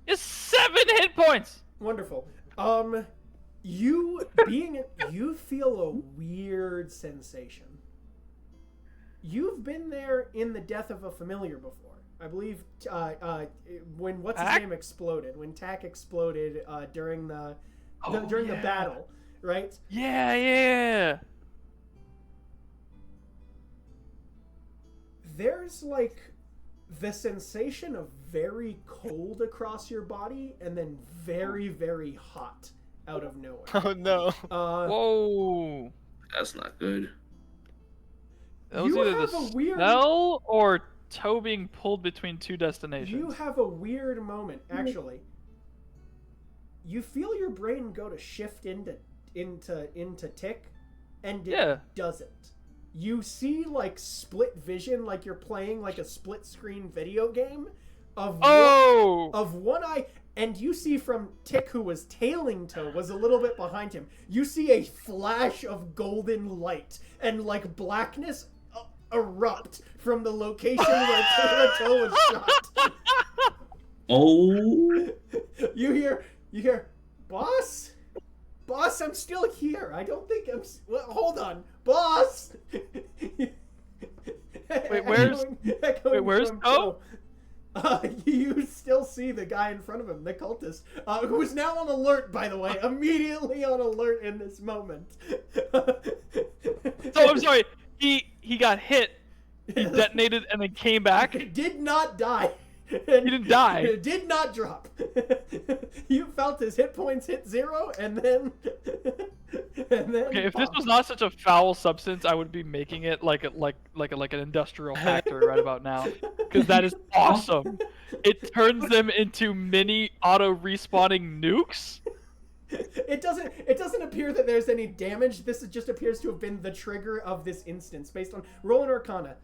It's 7 hit points. Wonderful. You feel a weird sensation. You've been there in the death of a familiar before. I believe when what's his name exploded, when Tack exploded during the battle, right? Yeah. There's the sensation of very cold across your body and then very, very hot out of nowhere. Oh no. Whoa. That's not good. That was You either have the a weird- smell or Toe being pulled between two destinations. You have a weird moment, actually. You feel your brain go to shift into Tick, and it doesn't. You see like split vision, like you're playing like a split screen video game of one eye, and you see from Tick, who was tailing Toe, was a little bit behind him. You see a flash of golden light and like blackness erupt from the location where Toe was shot. Oh. You hear, boss, I'm still here. I don't think I'm. Well, hold on, boss. Wait, where's Toe? You still see the guy in front of him, the cultist, who is now on alert, by the way, immediately on alert in this moment. So I'm sorry, he got hit, he detonated, and then came back. He did not die. He didn't die. Did not drop. You felt his hit points hit 0, and then Okay, if this was not such a foul substance, I would be making it like an industrial factory right about now, because that is awesome. It turns them into mini auto respawning nukes. It doesn't appear that there's any damage. This just appears to have been the trigger of this instance based on roll an Arcana.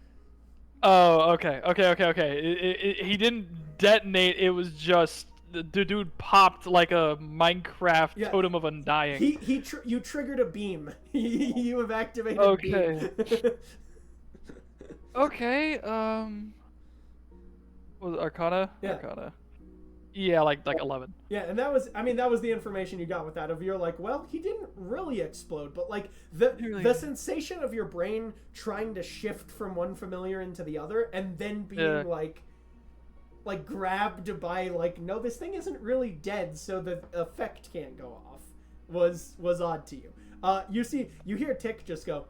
Oh, okay. He didn't detonate. It was just the dude popped like a Minecraft totem of undying. You triggered a beam. You have activated Okay. beam. Okay. Was it Arcana? Yeah. Arcana. Yeah, like 11. Yeah, and that was the information you got with that. Of you're like, well, he didn't really explode, but like the sensation of your brain trying to shift from one familiar into the other, and then being like grabbed by like, no, this thing isn't really dead, so the effect can't go off. Was odd to you. You hear Tick just go,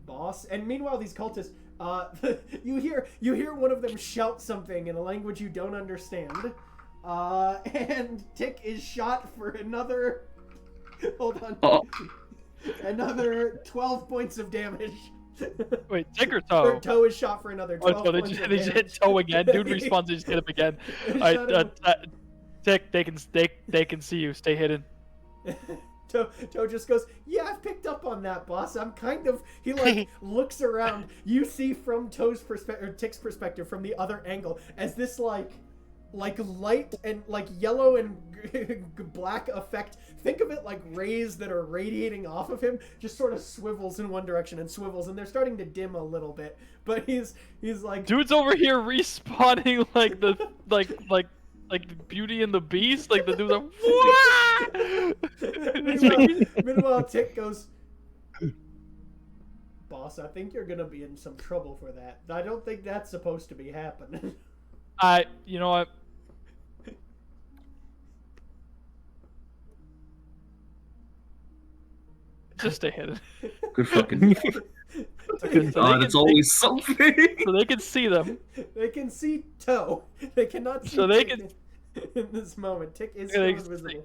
boss, and meanwhile these cultists. You hear one of them shout something in a language you don't understand, and Tick is shot for another. Hold on. Another 12 points of damage. Wait, Tick or Toe? Or Toe is shot for another 12 they points just, of they damage. just hit Toe again. Dude respawns, they just hit him again. Alright, Tick, they can see you. Stay hidden. Toe just goes, yeah, I've picked up on that, boss. I'm kind of... He, like, looks around. You see from Tick's perspective, from the other angle, as this, like light and, like, yellow and black effect. Think of it like rays that are radiating off of him, just sort of swivels in one direction and swivels, and they're starting to dim a little bit. But he's like... Dude's over here respawning like the... like Beauty and the Beast, like the dude's like, meanwhile, Tick goes, boss, I think you're gonna be in some trouble for that. I don't think that's supposed to be happening. You know what? Just stay hidden. Good fucking. It's always something. So they can see them. They can see Toe. They cannot see. So they can. In this moment, Tick is still invisible.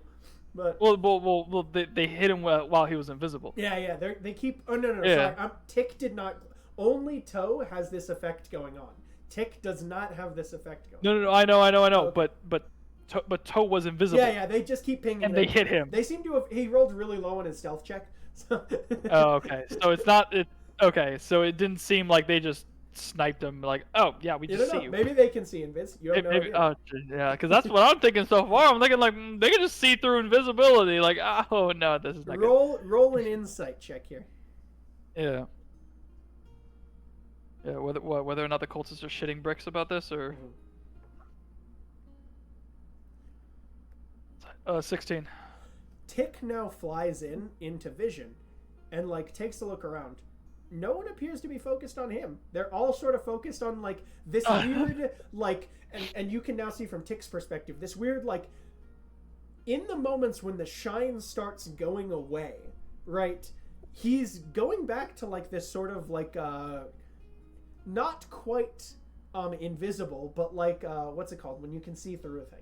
But well, they hit him while he was invisible. Yeah. They keep. Oh no. Sorry, Tick did not. Only Toe has this effect going on. Tick does not have this effect going. No. I know. Okay. But Toe was invisible. Yeah. They just keep pinging. And they hit him. They seem to have. He rolled really low on his stealth check. So. Oh, okay. So it's not. Okay. So it didn't seem like they just sniped him. Like, oh yeah, we just see you. Maybe they can see invis. You have no idea. Yeah, because that's what I'm thinking so far. I'm thinking like they can just see through invisibility. Like, oh no, this is not good. Roll an insight check here. Yeah. Yeah. Whether or not the cultists are shitting bricks about this or. 16. Tick now flies into vision, and like takes a look around. No one appears to be focused on him. They're all sort of focused on like this weird like, and you can now see from Tick's perspective this weird like. In the moments when the shine starts going away, right? He's going back to like this sort of like not quite invisible, but like what's it called when you can see through a thing?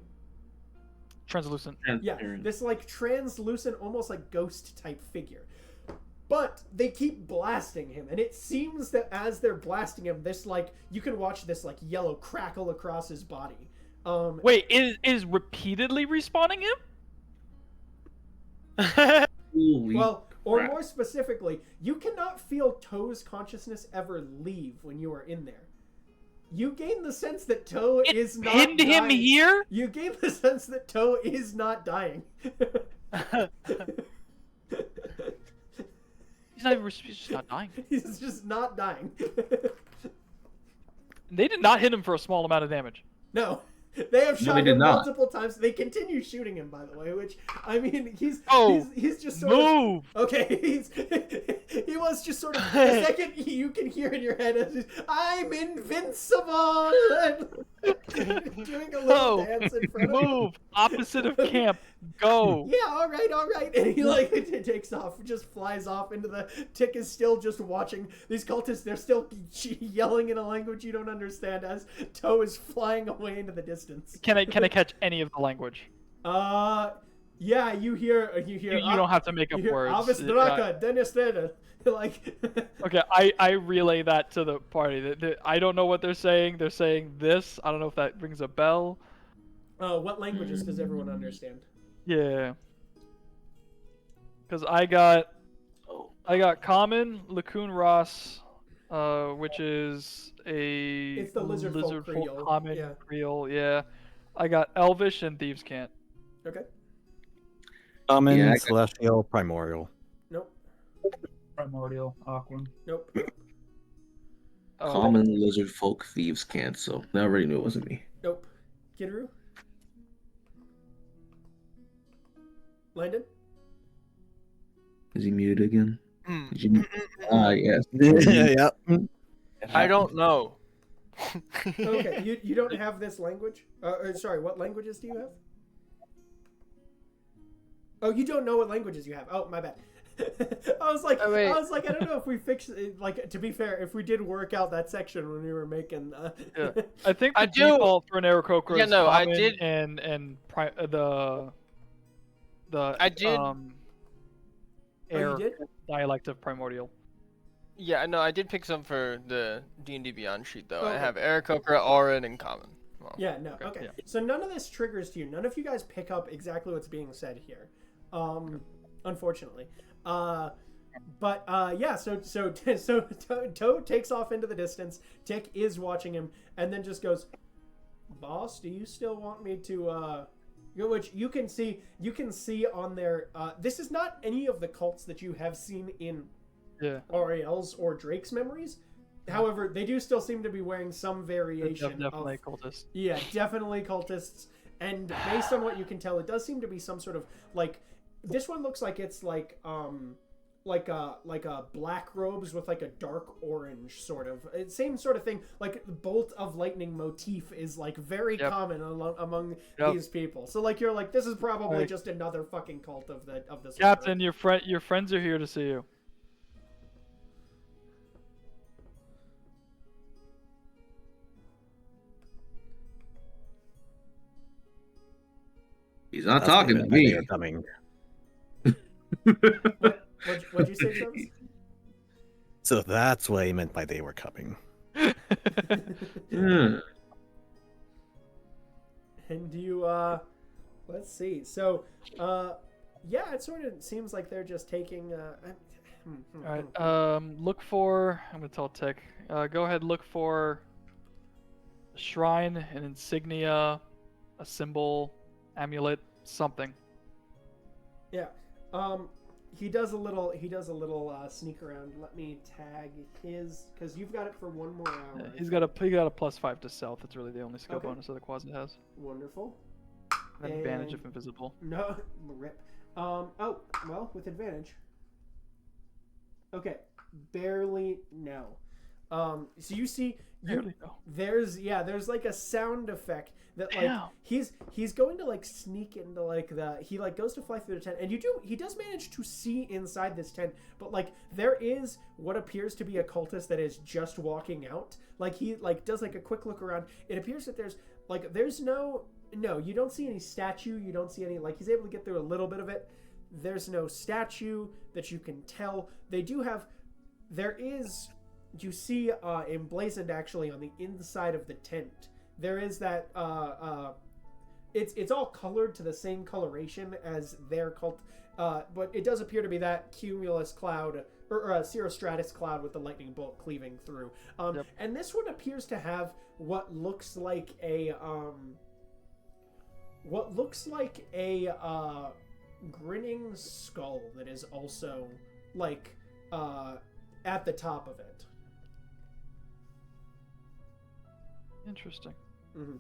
Translucent. Yeah, this like translucent, almost like ghost type figure. But they keep blasting him, and it seems that as they're blasting him, this like you can watch this like yellow crackle across his body. Wait, is repeatedly respawning him? Well, or more specifically, you cannot feel Toe's consciousness ever leave when you are in there. You gain the sense that Toe is not pinned dying. him here? You gain the sense that Toe is not dying. He's just not dying. He's just not dying. They did not hit him for a small amount of damage. No. They have shot they did him not. multiple times. They continue shooting him, by the way, which, I mean, he's just sort move! of... Okay, he was just sort of... The second you can hear in your head, is, I'm invincible! Doing a little dance in front of him. Move! Opposite of camp. Go! Yeah, all right. And he, like, takes off, just flies off into the... Tick is still just watching. These cultists, they're still yelling in a language you don't understand as Toe is flying away into the distance. Can I catch any of the language? Yeah, you hear. You don't have to make up words. Avis Draka, Dennis Deda. Like. Okay, I relay that to the party. I don't know what they're saying. They're saying this. I don't know if that rings a bell. What languages does everyone understand? Yeah. Because I got Common, Lacoon Ross, which is It's the lizard folk Creole. Common Yeah. Creole, yeah. I got Elvish and Thieves' Cant. Okay. Common, Celestial, Primordial. Nope. Primordial, Aquan. Nope. Common, lizard folk, thieves can't. So I already knew it wasn't me. Nope. Kidaru? Landon? Is he muted again? Hmm. Did you... yes. Yeah. I don't know. Okay, you don't have this language? Sorry, what languages do you have? Oh, you don't know what languages you have. Oh, my bad. I was like, I don't know if we fixed it. Like, to be fair, if we did work out that section when we were making. Yeah. I think the I do- default for an Aarakocra is I Common did- the I did- air you did? dialect of Primordial. Yeah, no, I did pick some for the D&D Beyond sheet though. Okay. I have Aarakocra, Auron, and Common. Well, Yeah, no, okay. yeah. So none of this triggers to you. None of you guys pick up exactly what's being said here. Unfortunately. But yeah, so Toe takes off into the distance. Tick is watching him and then just goes, "Boss, do you still want me to which you can see on their this is not any of the cults that you have seen in Ariel's or Drake's memories. However, they do still seem to be wearing some variation Definitely of cultists. Yeah, definitely cultists. And based on what you can tell, it does seem to be some sort of like this one looks like it's like a black robes with like a dark orange sort of same sort of thing. Like the bolt of lightning motif is like very common among these people. So like you're like this is probably just another fucking cult of this. Captain, your friends are here to see you. He's not talking to me. They're coming. What'd you say, Travis? So that's what he meant by they were coming. Hmm. And you let's see. So yeah, it sort of seems like they're just taking Alright, look for I'm gonna tell Tick. Go ahead, look for a shrine, an insignia, a symbol, amulet, something. Yeah. He does a little sneak around. Let me tag his because you've got it for one more hour. Yeah, he got a +5 to stealth. It's really the only skill Okay. bonus that the Quasit has. Wonderful. And advantage And- if invisible. No, rip. Oh, well, with advantage. Okay, barely no. So you see, Barely no. there's like a sound effect that like Damn. he's going to like sneak into like he like goes to fly through the tent, and he does manage to see inside this tent, but like there is what appears to be a cultist that is just walking out. Like he like does like a quick look around. It appears that there's no No, you don't see any statue. You don't see any, like, he's able to get through a little bit of it. There's no statue that you can tell. They do have, there is, you see emblazoned actually on the inside of the tent. There is that, it's all colored to the same coloration as their cult, but it does appear to be that cumulus cloud, or a cirrostratus cloud with the lightning bolt cleaving through. And this one appears to have what looks like a, grinning skull that is also, like, at the top of it. Interesting. Mm-hmm.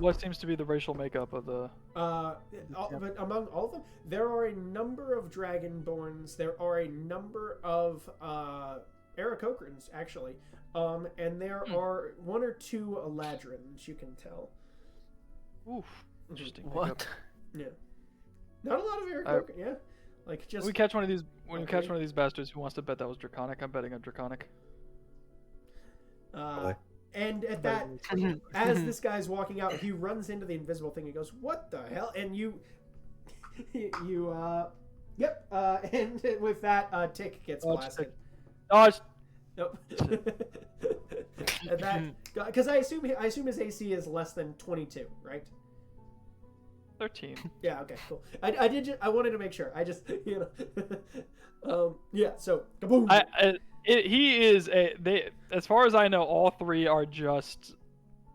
What seems to be the racial makeup of the? But among all of them, there are a number of Dragonborns. There are a number of Aarakocrans, actually, and there are 1 or 2 Eladrins. You can tell. Oof. Interesting. What? Yeah. Not a lot of Aarakocran. Yeah. Like just. When we catch one of these, when we catch one of these bastards who wants to bet that was Draconic, I'm betting on Draconic. And at that, as this guy's walking out, he runs into the invisible thing. He goes, "What the hell?" And and with that, Tick gets blasted. Dodge. Nope. And that, because I assume his AC is less than 22, right? 13. Yeah. Okay. Cool. I wanted to make sure. I just yeah. So kaboom. He is as far as I know, all 3 are just,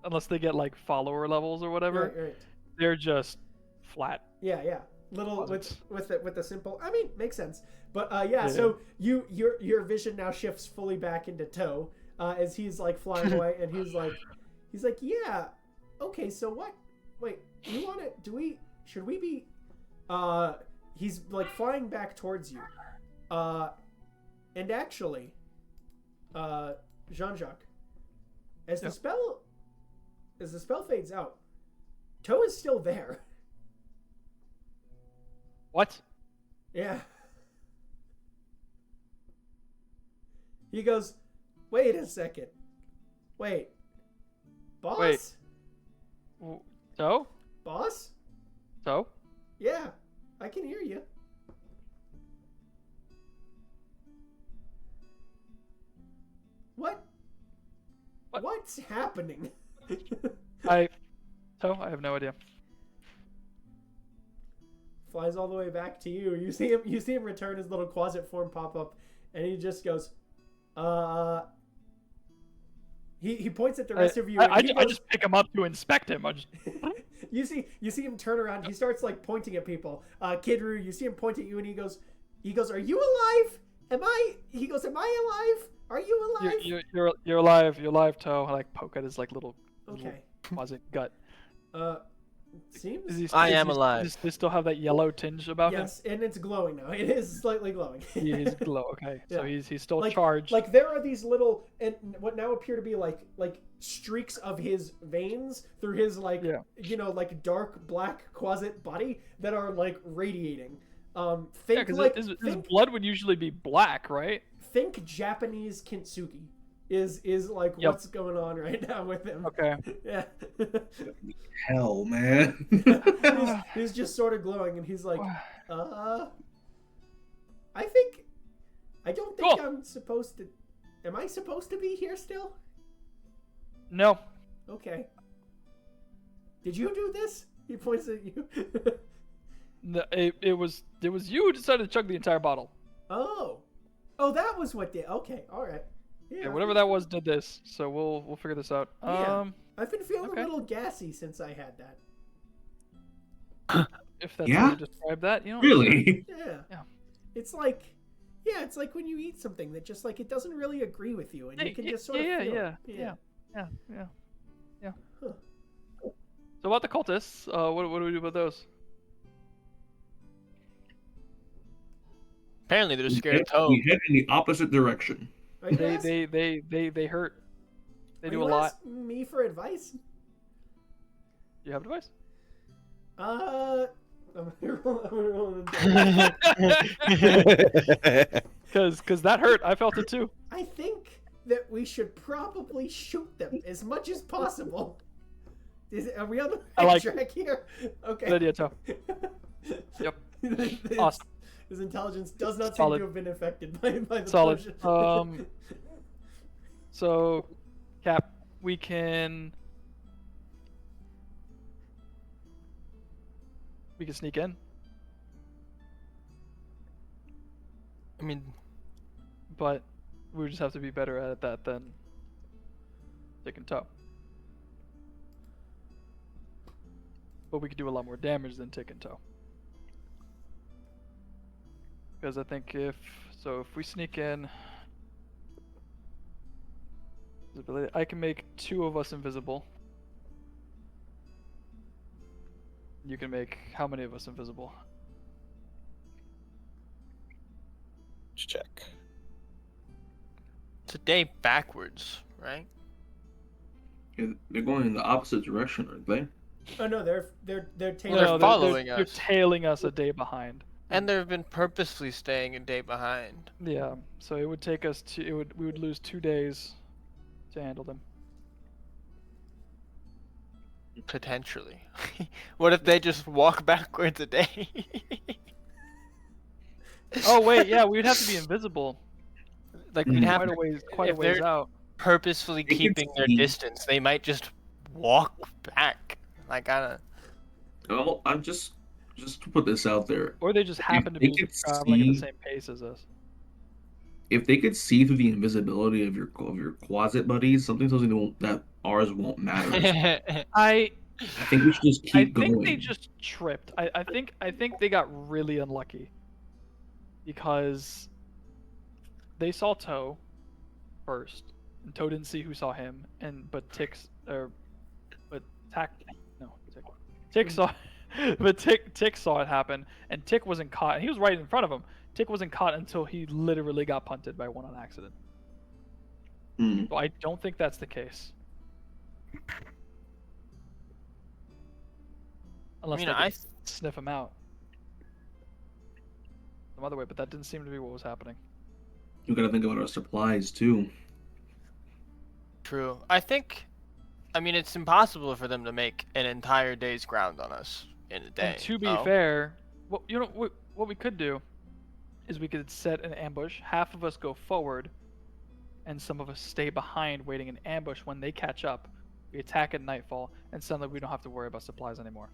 unless they get like follower levels or whatever, right. They're just flat. Yeah. Little with the simple. I mean, makes sense. But Yeah. So your vision now shifts fully back into Toe as he's like flying away, and he's like, yeah, okay. So what? Wait, you want to? Should we be? He's like flying back towards you. And actually, Jean-Jacques, as the spell fades out, Toe is still there. What? Yeah. He goes, wait a second. Wait. Boss? Wait. So? Boss? So? Yeah, I can hear you. What's happening? I have no idea. Flies all the way back to you. You see him return, his little closet form pop up, and he just goes, He points at the rest of you. I just pick him up to inspect him. You see him turn around. He starts like pointing at people. Kidru, you see him point at you, and he goes, "Are you alive? He goes, am I alive? Are you alive? You're alive. You're alive, Toe." I like poke at his like little closet gut. Seems. I am alive. Does he still have that yellow tinge about him? Yes, and it's glowing now. It is slightly glowing. He's glow. Okay, so Yeah. he's still like, charged. Like there are these little, and what now appear to be like streaks of his veins through his like dark black closet body that are like radiating. Think his blood would usually be black, right? Think Japanese kintsugi is like what's going on right now with him. Okay. Yeah. Hell, man. he's just sort of glowing, and he's like, I don't think I'm supposed to. Am I supposed to be here still? No. Okay. Did you do this? He points at you. No, it was you who decided to chug the entire bottle. Oh, that was what did. Okay, all right. Yeah, whatever that was did this. So we'll figure this out. Yeah. I've been feeling a little gassy since I had that. If that's how you describe that, Really? Yeah. It's like when you eat something that just like it doesn't really agree with you, and you can just sort of feel it. Yeah. Huh. So about the cultists, what do we do about those? Apparently they're scared of Toe. We head in the opposite direction. They hurt. They do a lot. Asking me for advice? You have advice? I'm rolling Because that hurt. I felt it too. I think that we should probably shoot them as much as possible. Are we on the I right like track here? Okay. Good idea, Toe. Yep. Awesome. His intelligence does not seem Solid. to have been affected by the Solid. potion. So, Cap, we can sneak in. I mean, But we just have to be better at that than Tick and Toe. But we could do a lot more damage than Tick and Toe. Because I think if we sneak in, I can make 2 of us invisible. You can make how many of us invisible? Let's check. it's a day backwards, right? Yeah, they're going in the opposite direction, aren't they? Oh no, they're tailing. They're following You're us. tailing us a day behind. And they've been purposefully staying a day behind. Yeah, so it would take us we would lose 2 days to handle them. Potentially. What if they just walk backwards a day? Oh wait, yeah, we'd have to be invisible. Like we'd have Quite a ways, quite a if ways they're out. purposefully They could keeping their see- distance. They might just walk back. Like I don't. Oh, I'm just to put this out there. Or they just happen to they be could traveling at the see- same pace as us. If they could see through the invisibility of your closet buddies, something tells me that ours won't matter. I think we should just keep going. I think they just tripped. I think they got really unlucky. Because they saw Toe first, and Toe didn't see who saw him, but Tick saw but Tick saw it happen, and Tick wasn't caught. He was right in front of him. Tick wasn't caught until he literally got punted by one on accident. Hmm. So I don't think that's the case. Unless mean, they I could sniff him out some other way, but that didn't seem to be what was happening. We gotta think about our supplies too. True. I mean, it's impossible for them to make an entire day's ground on us in a day. And to be no? fair, what we could do is we could set an ambush. Half of us go forward, and some of us stay behind, waiting in ambush. When they catch up, we attack at nightfall, and suddenly we don't have to worry about supplies anymore.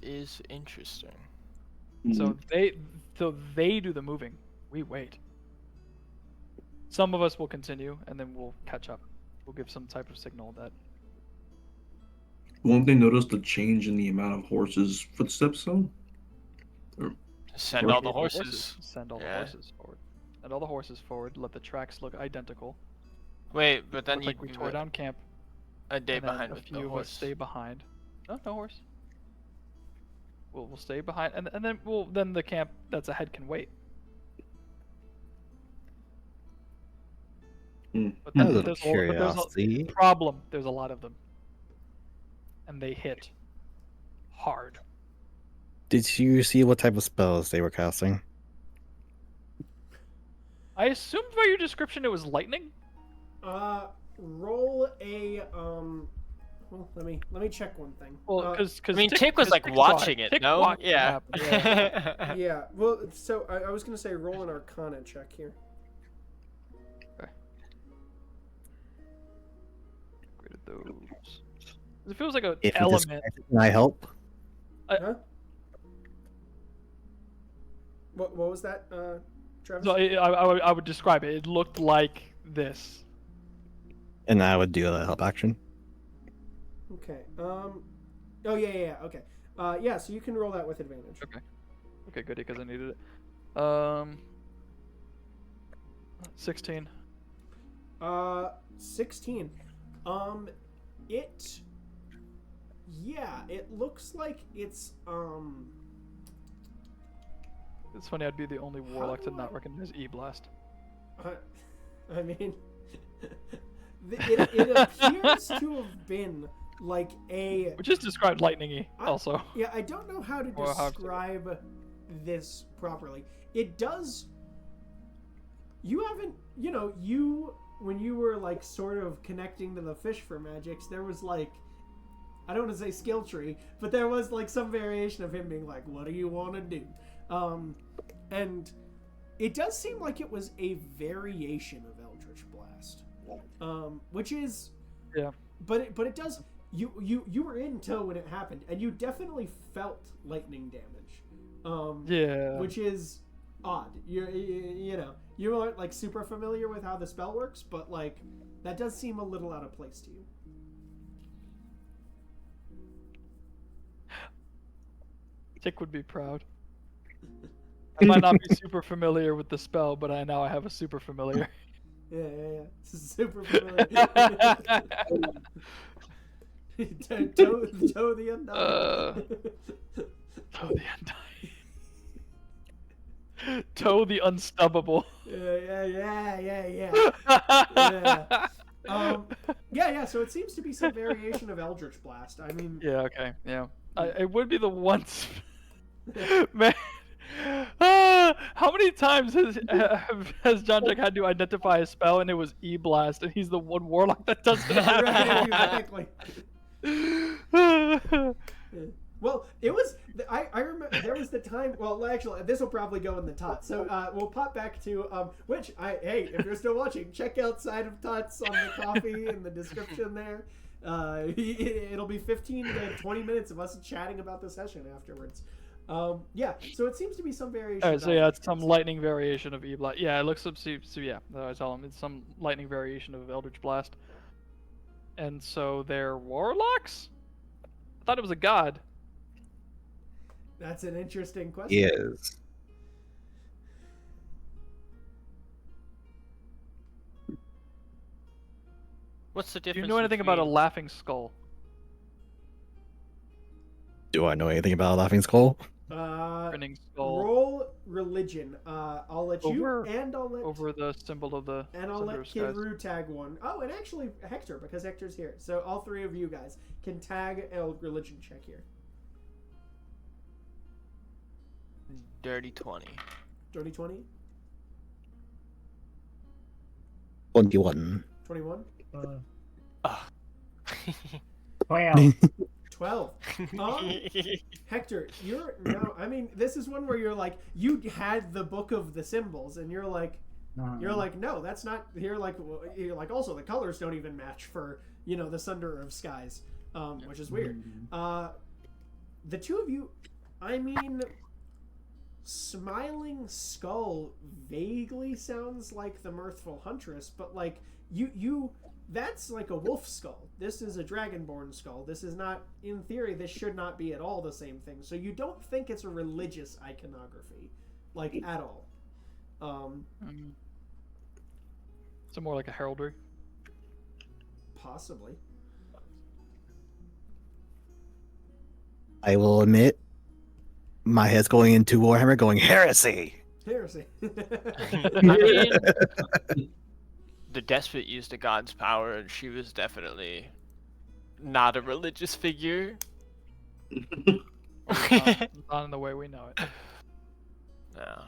Is interesting. So they do the moving. We wait. Some of us will continue, and then we'll catch up. We'll give some type of signal that. Won't they notice the change in the amount of horses' footsteps though? Send all the horses. Send all the Yeah. horses forward. Send all the horses forward. Let the tracks look identical. Wait, but then Look you like we tore down camp. a day And then behind a with few no of us horse. stay behind. No horse. We'll stay behind, and then then the camp that's ahead can wait. Hmm. But Out then of there's curiosity. a problem. There's a lot of them, and they hit hard. Did you see what type of spells they were casting? I assumed by your description it was lightning. Roll a Well, let me check one thing. Well, because I mean, Tick was like watching it, no? Yeah. Yeah. Well, so I was gonna say roll an Arcana check here. Okay. Rid of those. It feels like an If you element. describe it, can I help? Huh? What was that, Travis? So I would describe it. It looked like this. And I would do a help action. Okay. Oh yeah. Okay. Yeah. So you can roll that with advantage. Okay, good, because I needed it. 16. 16. It looks like it's It's funny, I'd be the only warlock to do not I- recognize E-Blast. I mean, it appears to have been like a. Which is described lightning-y, also. Yeah, I don't know how to Or how to- describe this properly. It does. You haven't, you when you were like sort of connecting to the fish for magics, there was like, I don't want to say skill tree, but there was like some variation of him being like, "What do you want to do?" And it does seem like it was a variation of Eldritch Blast, which is But it does. You were in tow when it happened, and you definitely felt lightning damage. Which is odd. You know, you aren't like super familiar with how the spell works, but like that does seem a little out of place to you. Tick would be proud. I might not be super familiar with the spell, but I have a super familiar. Yeah. Super familiar. Toe the Undying. Toe the Undying. Toe the Unstubbable. Yeah. So it seems to be some variation of Eldritch Blast. I mean. Yeah. Okay. Yeah. It would be the once. Man. How many times has John Jack had to identify a spell and it was E-Blast, and he's the one warlock that does it? Right, exactly. Well, it was. I remember there was the time. Well, actually, this will probably go in the tot. So we'll pop back to which hey, if you're still watching, check out Side of Tots on the coffee in the description there. It'll be 15 to 20 minutes of us chatting about the session afterwards. Yeah, so it seems to be some variation. Alright, so yeah, it's some lightning variation of E-Blast. Yeah, it looks up. So yeah, I tell him it's some lightning variation of Eldritch Blast. And so they're warlocks? I thought it was a god. That's an interesting question. Yes. What's the difference? Do you know anything about a laughing skull? Do I know anything about a laughing skull? Grinning skull. Roll religion. I'll let you Over- and I'll let Over the symbol of the. and I'll let Kidru tag one. Oh, and actually Hector, because Hector's here. So all three of you guys can tag a religion check here. Dirty 20. Dirty 20? 21. 21? 12. 12. Hector, I mean, this is one where you're like, you had the book of the symbols, and you're like, no, that's not. You're like, also the colors don't even match for, the Sunder of Skies, which is weird. The two of you, I mean, Smiling Skull vaguely sounds like the Mirthful Huntress, but like that's like a wolf skull. This is a dragonborn skull. This is not, in theory, this should not be at all the same thing. So you don't think it's a religious iconography, like, at all. So more like a heraldry? Possibly. I will admit, my head's going into Warhammer going, heresy! Heresy. I mean, the despot used a god's power, and she was definitely not a religious figure. Not in the way we know it. No.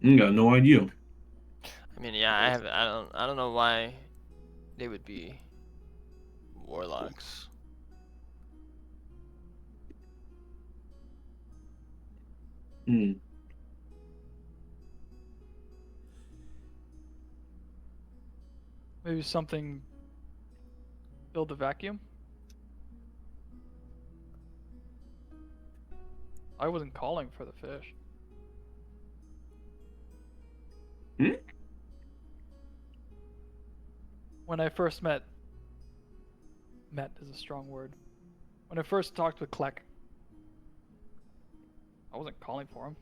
I got no idea. I mean, yeah, I don't know why they would be warlocks. Maybe something. Build a vacuum? I wasn't calling for the fish. When I first met is a strong word. When I first talked with Kleck, I wasn't calling for him.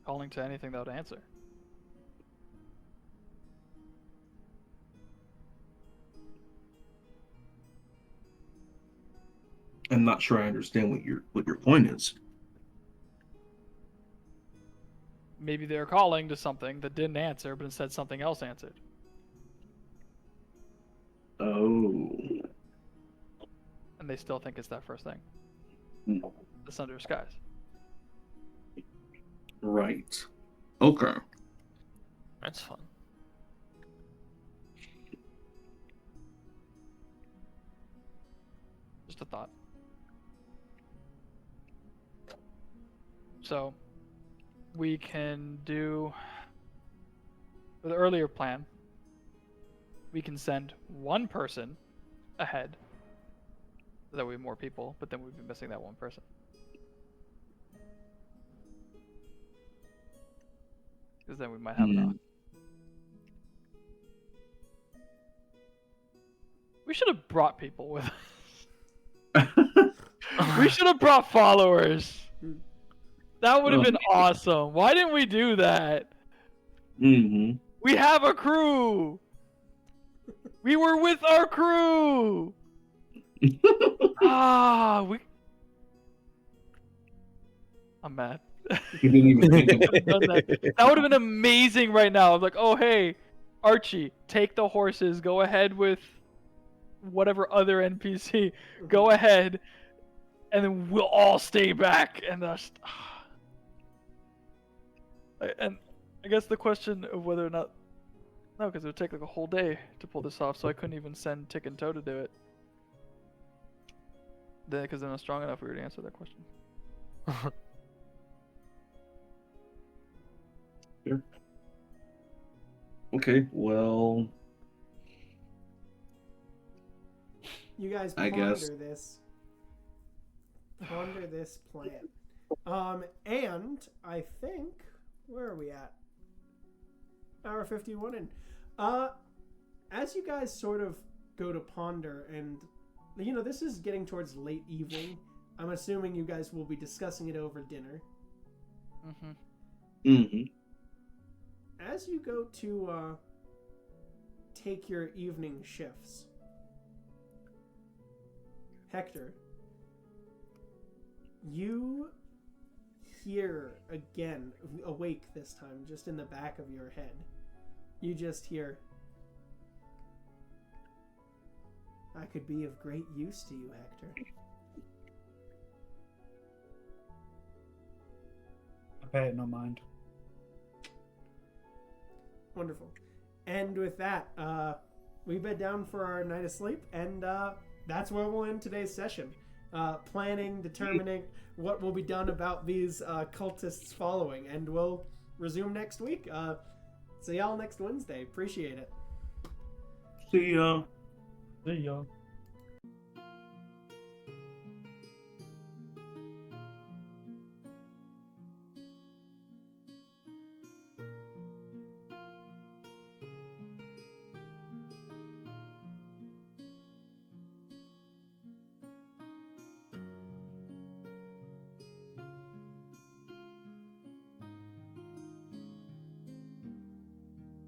Calling to anything that would answer. I'm not sure I understand what your point is. Maybe they're calling to something that didn't answer, but instead something else answered. Oh. And and they still think it's that first thing. Mm. The Sunder Skies. Right. Okay. That's fun. Just a thought. So, we can do, with the earlier plan, we can send one person ahead so that we have more people, but then we'd be missing that one person. Because then we might have enough. We should have brought people with us. We should have brought followers. That would have been awesome. Why didn't we do that? Mm-hmm. We have a crew. We were with our crew. I'm mad. You didn't even think about it. That would have been amazing right now. I'm like, oh hey, Archie, take the horses. Go ahead with whatever other NPC. Go ahead, and then we'll all stay back. And and I guess the question of whether or not, no, because it would take like a whole day to pull this off, so I couldn't even send Tick and Toe to do it. Then, because they're not strong enough, we already answered that question. Sure. Okay, well, You guys I ponder guess. this. Ponder this plan. And I think, where are we at? Hour 51 in. As you guys sort of go to ponder, and you know, this is getting towards late evening. I'm assuming you guys will be discussing it over dinner. As you go to take your evening shifts, Hector, you hear again, awake this time, just in the back of your head. You just hear, I could be of great use to you, Hector. I pay it no mind. Wonderful. And with that, we bed down for our night of sleep, and that's where we'll end today's session. Planning, determining what will be done about these cultists following, and we'll resume next week. See y'all next Wednesday. Appreciate it. See ya. There you go.